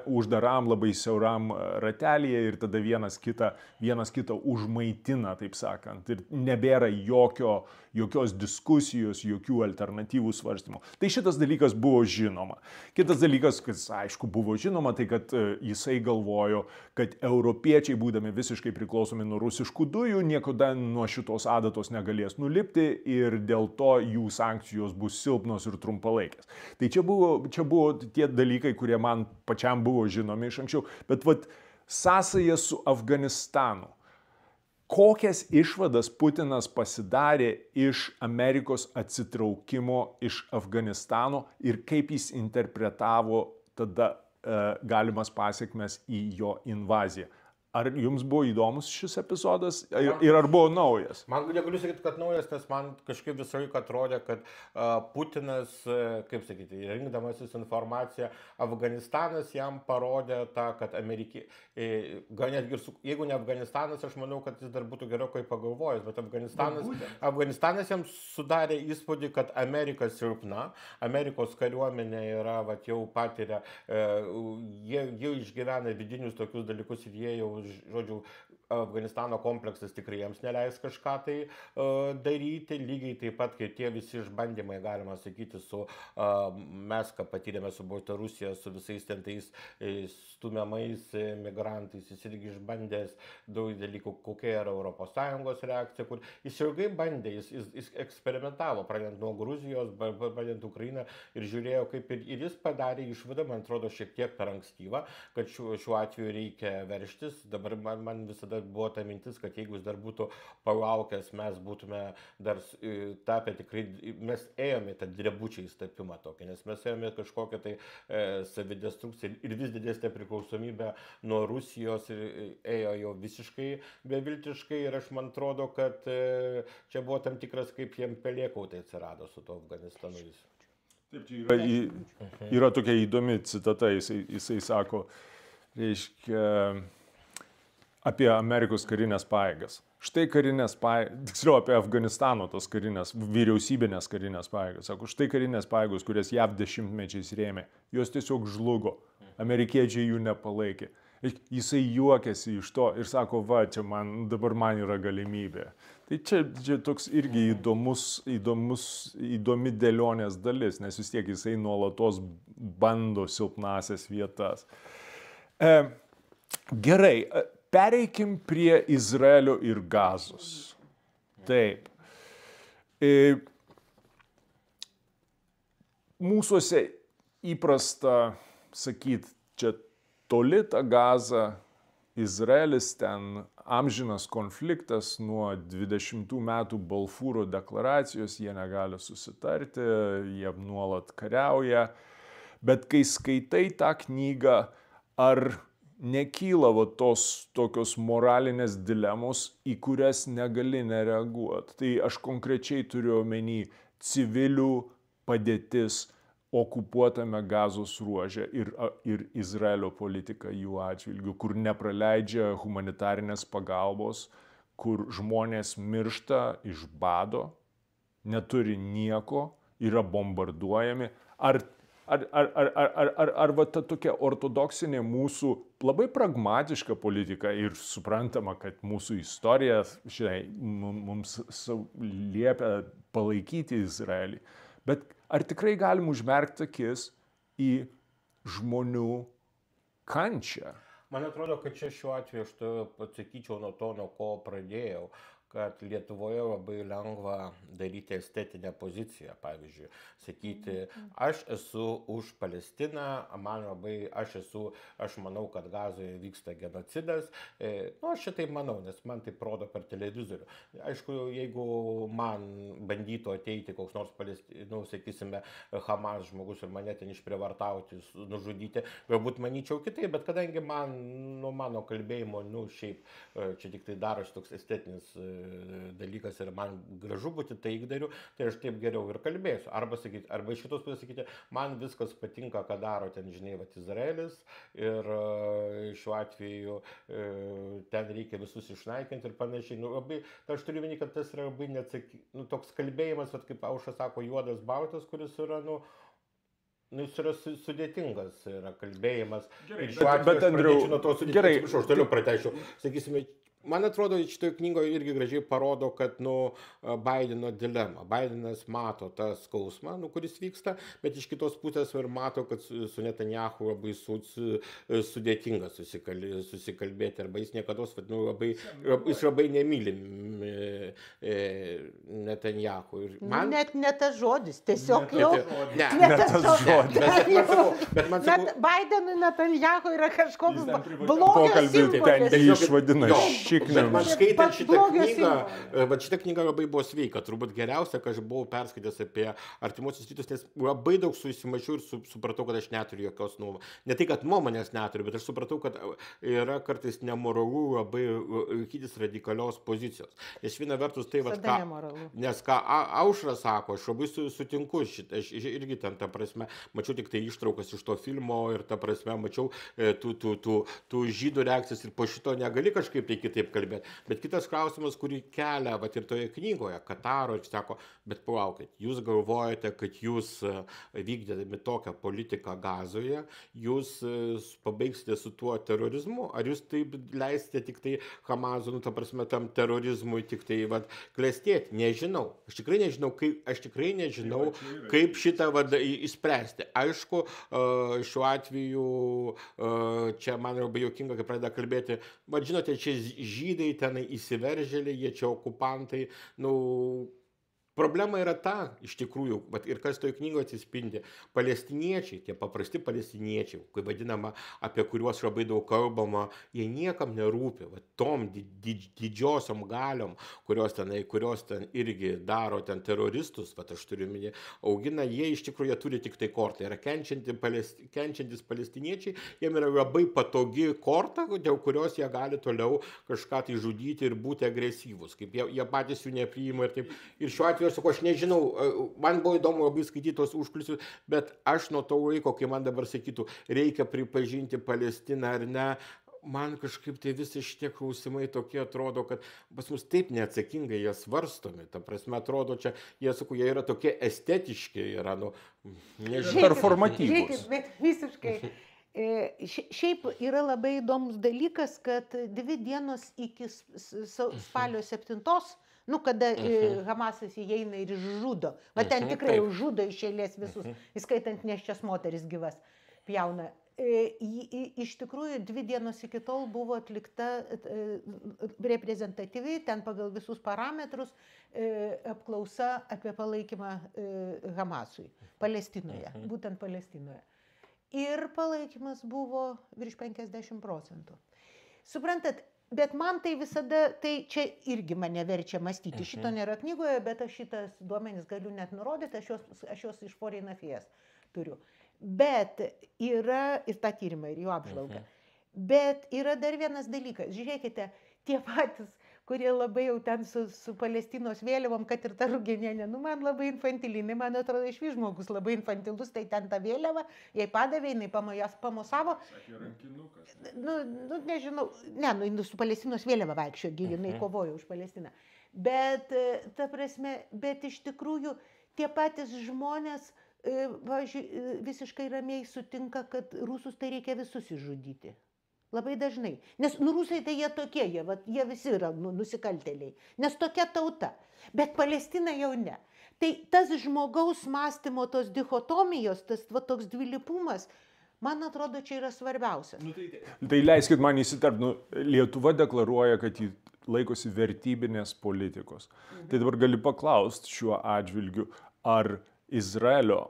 uždaram labai siauram ratelyje ir tada vienas kitą užmaitina, taip sakant, ir nebėra jokios diskusijos, jokių alternatyvų svarstymų. Tai šitas dalykas buvo žinoma. Kitas dalykas, kas aišku buvo žinoma, tai kad jisai galvojo, kad europiečiai, būdami visiškai priklausomi nuo rusiškų dujų, niekada nuo šitos adatos negalės nulipti ir dėl to jų sankcijos bus silpnos ir trumpalaikės. Tai čia buvo tie dalykai, kurie man pačiam buvo žinomi iš anksčiau, bet sąsaja su Afganistanu. Kokias išvadas Putinas pasidarė iš Amerikos atsitraukimo iš Afganistano ir kaip jis interpretavo tada galimas pasekmes į jo invaziją? Ar jums buvo įdomus šis epizodas ir ar buvo naujas? Man negaliu sakyti, kad naujas, nes man kažkaip visą laiką atrodė, kad Putinas, kaip sakyti, rinkdamasis informaciją, Afganistanas jam parodė tą, kad jeigu ne Afganistanas, aš manau, kad jis dar būtų gerokai pagalvojęs, bet Afganistanas jam sudarė įspūdį, kad Amerika silpna, Amerikos kariuomenė yra, jau patiria, jie išgyvena vidinius tokius dalykus ir jie jau žodžiu, Afganistano kompleksas tikrai jiems neleis kažką tai daryti, lygiai taip pat, kaip tie visi išbandymai, galima sakyti, mes, ką patyrėme su Baltarusija, su visais ten tais stumiamais migrantais, jis irgi išbandęs daug dalykų, kokia yra ES reakcija, kur jis ilgai bandė, jis eksperimentavo, pradedant nuo Gruzijos, pradedant Ukrainą ir žiūrėjo, kaip ir jis padarė išvadą, man atrodo, šiek tiek per ankstyvą, kad šiuo atveju reikia verštis. Dabar man visada buvo ta mintis, kad jeigu jis dar būtų palaukęs, mes būtume dar tapę tikrai, mes ėjome tą drebučiais tapimą tokį, nes mes ėjome kažkokią tai savidestrukciją ir vis didesnė priklausomybė nuo Rusijos ir ėjo jau visiškai beviltiškai ir aš man atrodo, kad čia buvo tam tikras, kaip jiem pelėkautai atsirado su to Afganistanu. Taip, čia yra tokia įdomi citata, jisai sako, reiškia, apie Amerikos karinės pajėgas. Štai karinės pajėgas, tiksliau apie Afganistano tos karinės, vyriausybinės karinės pajėgas. Sako, štai karinės pajėgos, kurias JAV dešimtmečiais rėmė, jos tiesiog žlugo. Amerikiečiai jų nepalaikė. Jisai juokėsi iš to ir sako, čia dabar man yra galimybė. Tai čia toks irgi įdomi dėlionės dalis, nes vis tiek jisai nuolatos bando silpnasias vietas. Gerai. Pereikim prie Izraelio ir Gazos. Taip. Mūsuose įprasta sakyti, čia toli ta Gaza, Izraelis ten amžinas konfliktas nuo 20 metų Balfūro deklaracijos, jie negali susitarti, jie nuolat kariauja. Bet kai skaitai tą knygą, ar nekyla tos tokios moralinės dilemos, į kurias negali nereaguoti. Tai aš konkrečiai turiu omeny civilių padėtis okupuotame Gazos ruože ir Izraelio politika jų atžvilgiu, kur nepraleidžia humanitarinės pagalbos, kur žmonės miršta iš bado, neturi nieko, yra bombarduojami. Ar ta tokia ortodoksinė mūsų labai pragmatiška politika ir suprantama, kad mūsų istorija mums liepia palaikyti Izraelį. Bet ar tikrai galim užmerkti akis į žmonių kančią? Man atrodo, kad čia šiuo atveju aš atsakyčiau nuo to, nuo ko pradėjau, kad Lietuvoje labai lengva daryti estetinę poziciją, pavyzdžiui, sakyti, aš esu už Palestiną, aš manau, kad Gazoje vyksta genocidas, aš šitaip manau, nes man tai rodo per televizorių. Aišku, jeigu man bandytų ateiti koks nors sakysime, Hamas žmogus ir mane ten išprievartauti, nužudyti, galbūt manyčiau kitaip, bet kadangi man, nuo mano kalbėjimo, šiaip čia tik tai darosi toks estetinis dalykas ir man gražu būti taikdariu, tai aš taip geriau ir kalbėsiu. Arba iš kitos pusės sakyti, man viskas patinka, ką daro ten, žinai, Izraelis ir šiuo atveju ten reikia visus išnaikinti ir panašiai. Tai aš turiu vienį, kad tas yra labai toks kalbėjimas, kaip Aušra sako, juodas baltas, kuris yra, jis yra sudėtingas, yra kalbėjimas. Gerai, ir šiuo atveju aš pradėčiau nuo to gerai, aš toliau pratęsčiau. Sakysime, man atrodo, šitoje knygoje irgi gražiai parodo, kad Baideno dilema. Baidenas mato tą skausmą, kuris vyksta, bet iš kitos pusės ir mato, kad su Netanjahu labai sudėtinga susikalbėti, arba jis niekada, jis labai nemyli Netanjahu. Net ne tas žodis, tiesiog jau. Ne tas žodis. Bet man sakau, Baidenui Netanjahu yra kažkoks blogio simbolis. Išvadina Bet man skaitant šitą knygą labai buvo sveika. Turbūt geriausia, kad aš buvau perskaitęs apie artimuosius rytus, nes labai daug susimačiau ir supratau, kad aš neturiu jokios nuomonės. Ne tai, kad nuomonės neturiu, bet aš supratau, kad yra kartais nemoralu labai laikytis radikalios pozicijos. Nes viena vertus tai, nes ką Aušra sako, aš labai sutinku šitą, aš irgi ten, ta prasme, mačiau tik tai ištraukas iš to filmo ir ta prasme, mačiau tų žydų reakcijas ir po šito negali kažkaip tai kitaip kalbėti. Bet kitas klausimas, kurį kelia ir toje knygoje, Kataro, ir sako, bet palaukit, jūs galvojate, kad jūs vykdėdami tokią politiką Gazoje, jūs pabaigsite su tuo terorizmu? Ar jūs taip leisite tik tai Hamazo, ta prasme, tam terorizmui tik tai klestėti? Nežinau. Aš tikrai nežinau, kaip šitą išspręsti. Aišku, šiuo atveju čia man labai juokinga, kai pradeda kalbėti, žinote, čia žydai tenai įsiveržėliai, jie čia okupantai, problema yra ta, iš tikrųjų, ir kas toje knygoje atsispindi, palestiniečiai, tie paprasti palestiniečiai, kai vadinama, apie kuriuos labai daug kalbama, jie niekam nerūpi, tom didžiosiom galiom, kurios ten irgi daro ten teroristus, aš turiu minėti, augina, jie iš tikrųjų turi tik tai kortą, yra kenčiantis palestiniečiai, jiem yra labai patogi korta, dėl kurios jie gali toliau kažką tai žudyti ir būti agresyvus, kaip jie patys jų nepriima ir taip, ir šiuo atveju aš nežinau, man buvo įdomu labai skaityti tos užkulisius, bet aš nuo to laiko, kai man dabar sakytų, reikia pripažinti Palestiną ar ne, man kažkaip tai visi šitie klausimai tokie atrodo, kad pas mus taip neatsakingai jie svarstomi. Ta prasme, atrodo, čia jie yra tokie estetiški, yra, performatyvūs. Bet visiškai. Šiaip yra labai įdomus dalykas, kad 2 dienos iki spalio 7, kada Hamasas įeina ir žudo, ten tikrai žudo iš eilės visus, įskaitant nėščias moteris gyvas, pjauna. Iš tikrųjų, 2 dienos iki tol buvo atlikta reprezentatyviai, ten pagal visus parametrus, apklausa apie palaikymą Hamasui, Palestinoje, būtent Palestinoje. Ir palaikymas buvo virš 50%. Suprantat, bet man tai visada, tai čia irgi mane verčia mąstyti. Šito nėra knygoje, bet aš šitas duomenis galiu net nurodyti, aš juos iš Foreign Affairs turiu. Bet yra, ir tą tyrimą, ir jų apžvalgą. Bet yra dar vienas dalykas. Žiūrėkite, tie patys, kurie labai jau ten su Palestinos vėliavom, kad ir ta Ruginienė, man labai infantilinai, man atrodo, išvis žmogus labai infantilus, tai ten ta vėliava, jai padavė, jinai pamosavo. Sakė rankinukas. Nežinau, su Palestinos vėliava vaikščio, jinai kovojo už Palestiną. Bet, ta prasme, bet iš tikrųjų tie patys žmonės, pavyzdžiui, visiškai ramiai sutinka, kad rusus tai reikia visus išžudyti. Labai dažnai. Nes rusai tai jie tokie, jie visi yra nusikaltėliai. Nes tokia tauta. Bet Palestina jau ne. Tai tas žmogaus mąstymo, tos dichotomijos, tas toks dvilypumas, man atrodo, čia yra svarbiausia. Tai leiskit man įsiterpti, Lietuva deklaruoja, kad jį laikosi vertybinės politikos. Tai dabar gali paklausti šiuo atžvilgiu, ar Izraelio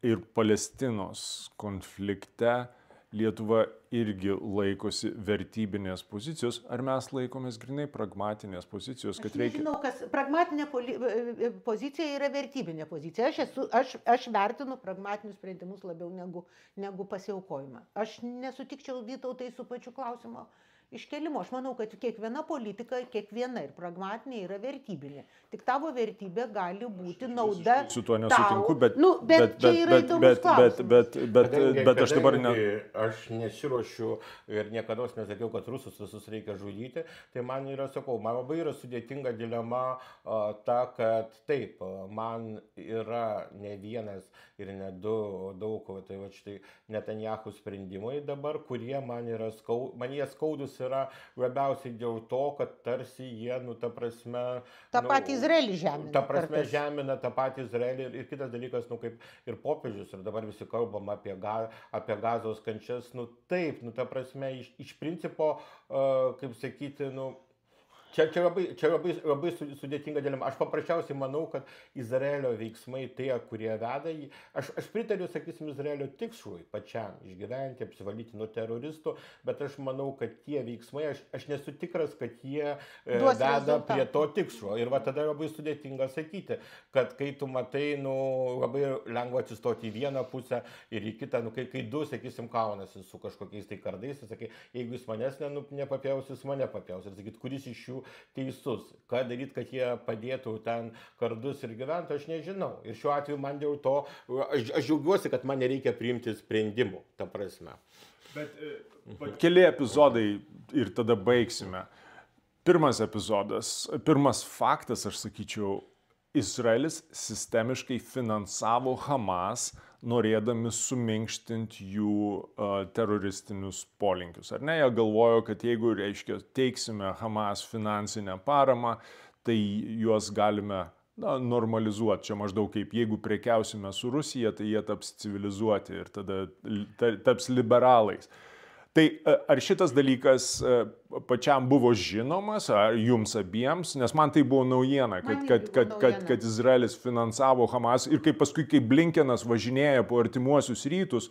ir Palestinos konflikte Lietuva irgi laikosi vertybinės pozicijos, ar mes laikomės grinai pragmatinės pozicijos, kad reikia... Aš nežinau, kas pragmatinė pozicija yra vertybinė pozicija. Aš vertinu pragmatinius sprendimus labiau negu pasiaukojimą. Aš nesutikčiau, Vytautai, su pačiu klausimo iškelimo. Aš manau, kad kiekviena politika, kiekviena ir pragmatinė yra vertybinė. Tik tavo vertybė gali būti nauda. Su tuo nesutinku, bet čia yra įdomus klausimas. Bet aš dabar aš nesiruošiu ir niekada nesakiau, kad rusus visus reikia žudyti. Tai man yra, sakau, man labai yra sudėtinga dilema ta, kad taip, man yra ne vienas ir ne daug, tai va štai Netanyahu sprendimai dabar, kurie man jie skaudus yra labiausiai dėl to, kad tarsi jie, ta prasme... Ta patį Izraelį žemina. Ta prasme žemina tą patį Izraelį ir kitas dalykas, kaip ir popiežius, ir dabar visi kalbam apie Gazos kančias, taip, ta prasme, iš principo, kaip sakyti, Čia labai sudėtinga dilema. Aš paprasčiausiai manau, kad Izraelio veiksmai tie, kurie veda jį, aš pritariu, sakysim, Izraelio tikslui pačiam išgyventi, apsivalyti nuo teroristų, bet aš manau, kad tie veiksmai, aš nesu tikras, kad jie veda prie to tikslo. Ir tada labai sudėtinga sakyti, kad kai tu matai, labai lengva atsistoti į vieną pusę ir į kitą, kai du, sakysim, kaunasi su kažkokiais tai kardais, ir sakai, jeigu jis manęs nepapjaus, jis mane papjaus. Ir sakyt, kuris iš jų teisus, ką daryti, kad jie padėtų ten kardus ir gyventų, aš nežinau. Ir šiuo atveju man dėl to, aš džiaugiuosi, kad man nereikia priimti sprendimų, ta prasme. Bet keli epizodai ir tada baigsime. Pirmas epizodas, pirmas faktas, aš sakyčiau, Izraelis sistemiškai finansavo Hamas, norėdami suminkštinti jų teroristinius polinkius. Ar ne? Jie galvojo, kad jeigu, reiškia, teiksime Hamas finansinę paramą, tai juos galime normalizuoti. Čia maždaug kaip jeigu prekiausime su Rusija, tai jie taps civilizuoti ir tada taps liberalais. Tai ar šitas dalykas pačiam buvo žinomas, ar jums abiems, nes man tai buvo naujiena, kad Izraelis finansavo Hamas ir paskui, kai Blinkenas važinėja po artimuosius rytus,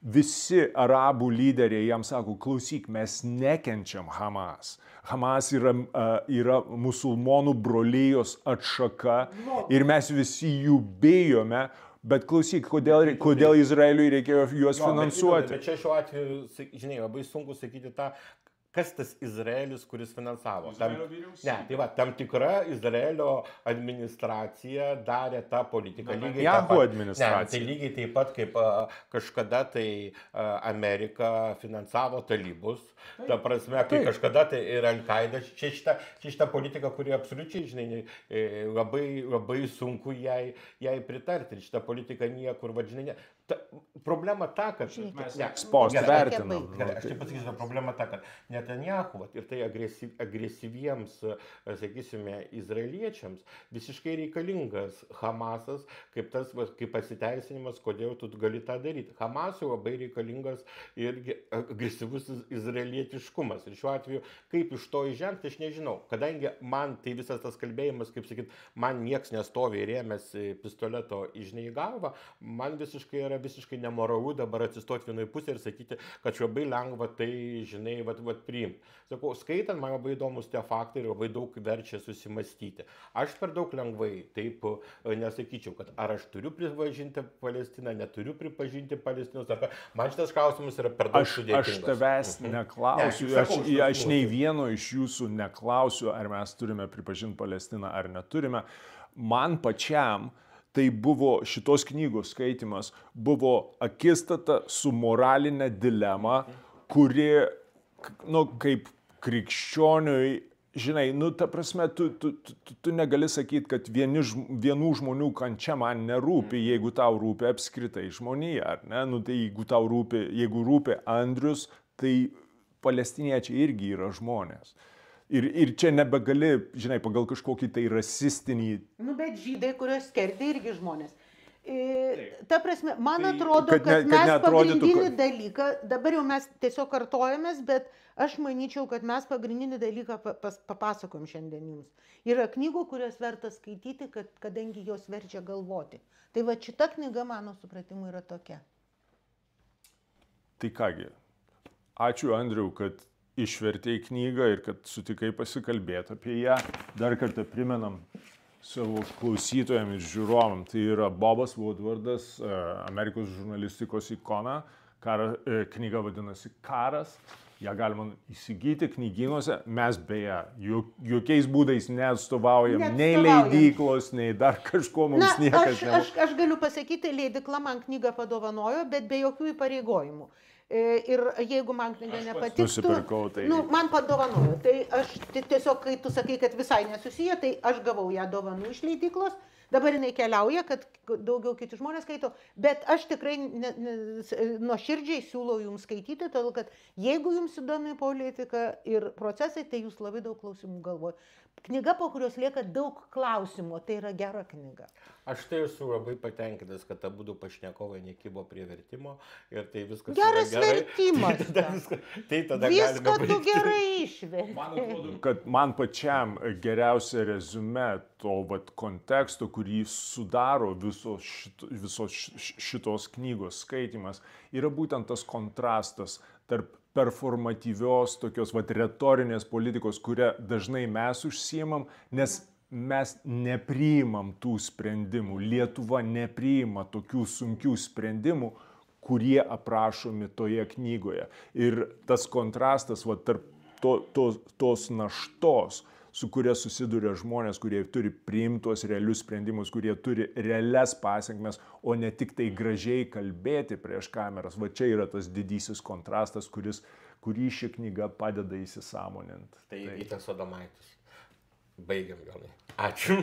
visi arabų lyderiai jam sako, klausyk, mes nekenčiam Hamas. Hamas yra musulmonų brolijos atšaka ir mes visi jų bijome. Bet klausyk, kodėl Izraeliui reikėjo juos finansuoti? Bet čia šiuo atveju, žinai, labai sunku sakyti tą, kas tas Izraelis, kuris finansavo. Tam tikra Izraelio administracija darė tą politiką. Jahu administracija. Tai lygiai taip pat, kaip kažkada tai Amerika finansavo talibus. Ta prasme, kai kažkada tai ir Al-Qaeda. Čia šita politika, kuri absoliučiai, žinai, labai sunku jai pritarti. Šita politika niekur, žinai, problema ta, kad... Spost vertinam. Aš taip pasakysiu, problema ta, kad Netanyahu ir tai agresyviems, sakysime, izraeliečiams visiškai reikalingas Hamasas kaip pasiteisinimas, kodėl tu gali tą daryti. Hamasui labai reikalingas irgi agresyvus izraelietiškumas. Ir šiuo atveju, kaip iš to įžengti, aš nežinau. Kadangi man tai visas tas kalbėjimas, kaip sakyt, man nieks nestovi rėmęs pistoleto į galvą, man visiškai nemoralu dabar atsistoti vienoje pusėje ir sakyti, kad labai lengva tai, žinai, priimti. Sakau, skaitant, man labai įdomus tie faktai ir labai daug verčia susimastyti. Aš per daug lengvai taip nesakyčiau, kad ar aš turiu pripažinti Palestiną, neturiu pripažinti Palestinos. Man šitas klausimas yra per daug sudėtingas. Aš tavęs neklausiu, aš nei vieno iš jūsų neklausiu, ar mes turime pripažinti Palestiną ar neturime. Man pačiam tai buvo šitos knygos skaitimas, buvo akistata su moralinė dilema, kuri, kaip krikščioniui, žinai, ta prasme, tu negali sakyti, kad vienų žmonių kančia man nerūpi, jeigu tau rūpi apskritai žmonija, ar ne? Tai jeigu rūpi Andrius, tai palestiniečiai irgi yra žmonės. Ir čia nebegali, žinai, pagal kažkokį tai rasistinį... Nu, bet žydai, kurios skerdė, irgi žmonės. Ta prasme, man atrodo, kad mes pagrindinį dalyką, dabar jau mes tiesiog kartojamės, bet aš manyčiau, kad mes pagrindinį dalyką papasakojom šiandien jums. Yra knygų, kurias verta skaityti, kadangi jos verčia galvoti. Tai va šita knyga, mano supratimu, yra tokia. Tai kągi, ačiū Andriau, kad išvertei knygą ir kad sutikai pasikalbėti apie ją. Dar kartą primenam savo klausytojams ir žiūrovam. Tai yra Bobas Woodwardas, Amerikos žurnalistikos ikona. Knyga vadinasi Karas. Ja galima įsigyti knygynuose. Mes beje jokiais būdais neatstovaujam nei leidyklos, nei dar kažko mums niekas. Aš galiu pasakyti, leidykla man knygą padovanojo, bet be jokių įpareigojimų. Ir jeigu man knyga nepatiktų, man padovanojo. Tai aš tiesiog, kai tu sakai, kad visai nesusiję, tai aš gavau ją dovanų iš leidyklos. Dabar jinai keliauja, kad daugiau kiti žmonės skaito, bet aš tikrai nuoširdžiai siūlau jums skaityti, todėl kad jeigu jums įdomi politika ir procesai, tai jūs labai daug klausimų galvoja. Knyga, po kurios lieka daug klausimų, tai yra gera knyga. Aš tai esu labai patenkintas, kad abudu pašnekovai nekibo prie vertimo ir tai viskas geras yra gerai. Vertimas. Tai tada viską tu gerai išverti. Man atrodo, kad man pačiam geriausia rezume to konteksto, kurį sudaro visos šitos knygos skaitimas, yra būtent tas kontrastas tarp performatyvios, tokios retorinės politikos, kurią dažnai mes užsiimam, nes mes nepriimam tų sprendimų. Lietuva nepriima tokių sunkių sprendimų, kurie aprašomi toje knygoje. Ir tas kontrastas tarp tos naštos, su kuria susiduria žmonės, kurie turi priimtos realius sprendimus, kurie turi realias pasiekmes, o ne tik tai gražiai kalbėti prieš kameras. Va čia yra tas didysis kontrastas, kurį ši knyga padeda įsisąmoninti. Tai Vytas Adomaitis. Baigiam gal. Ačiū.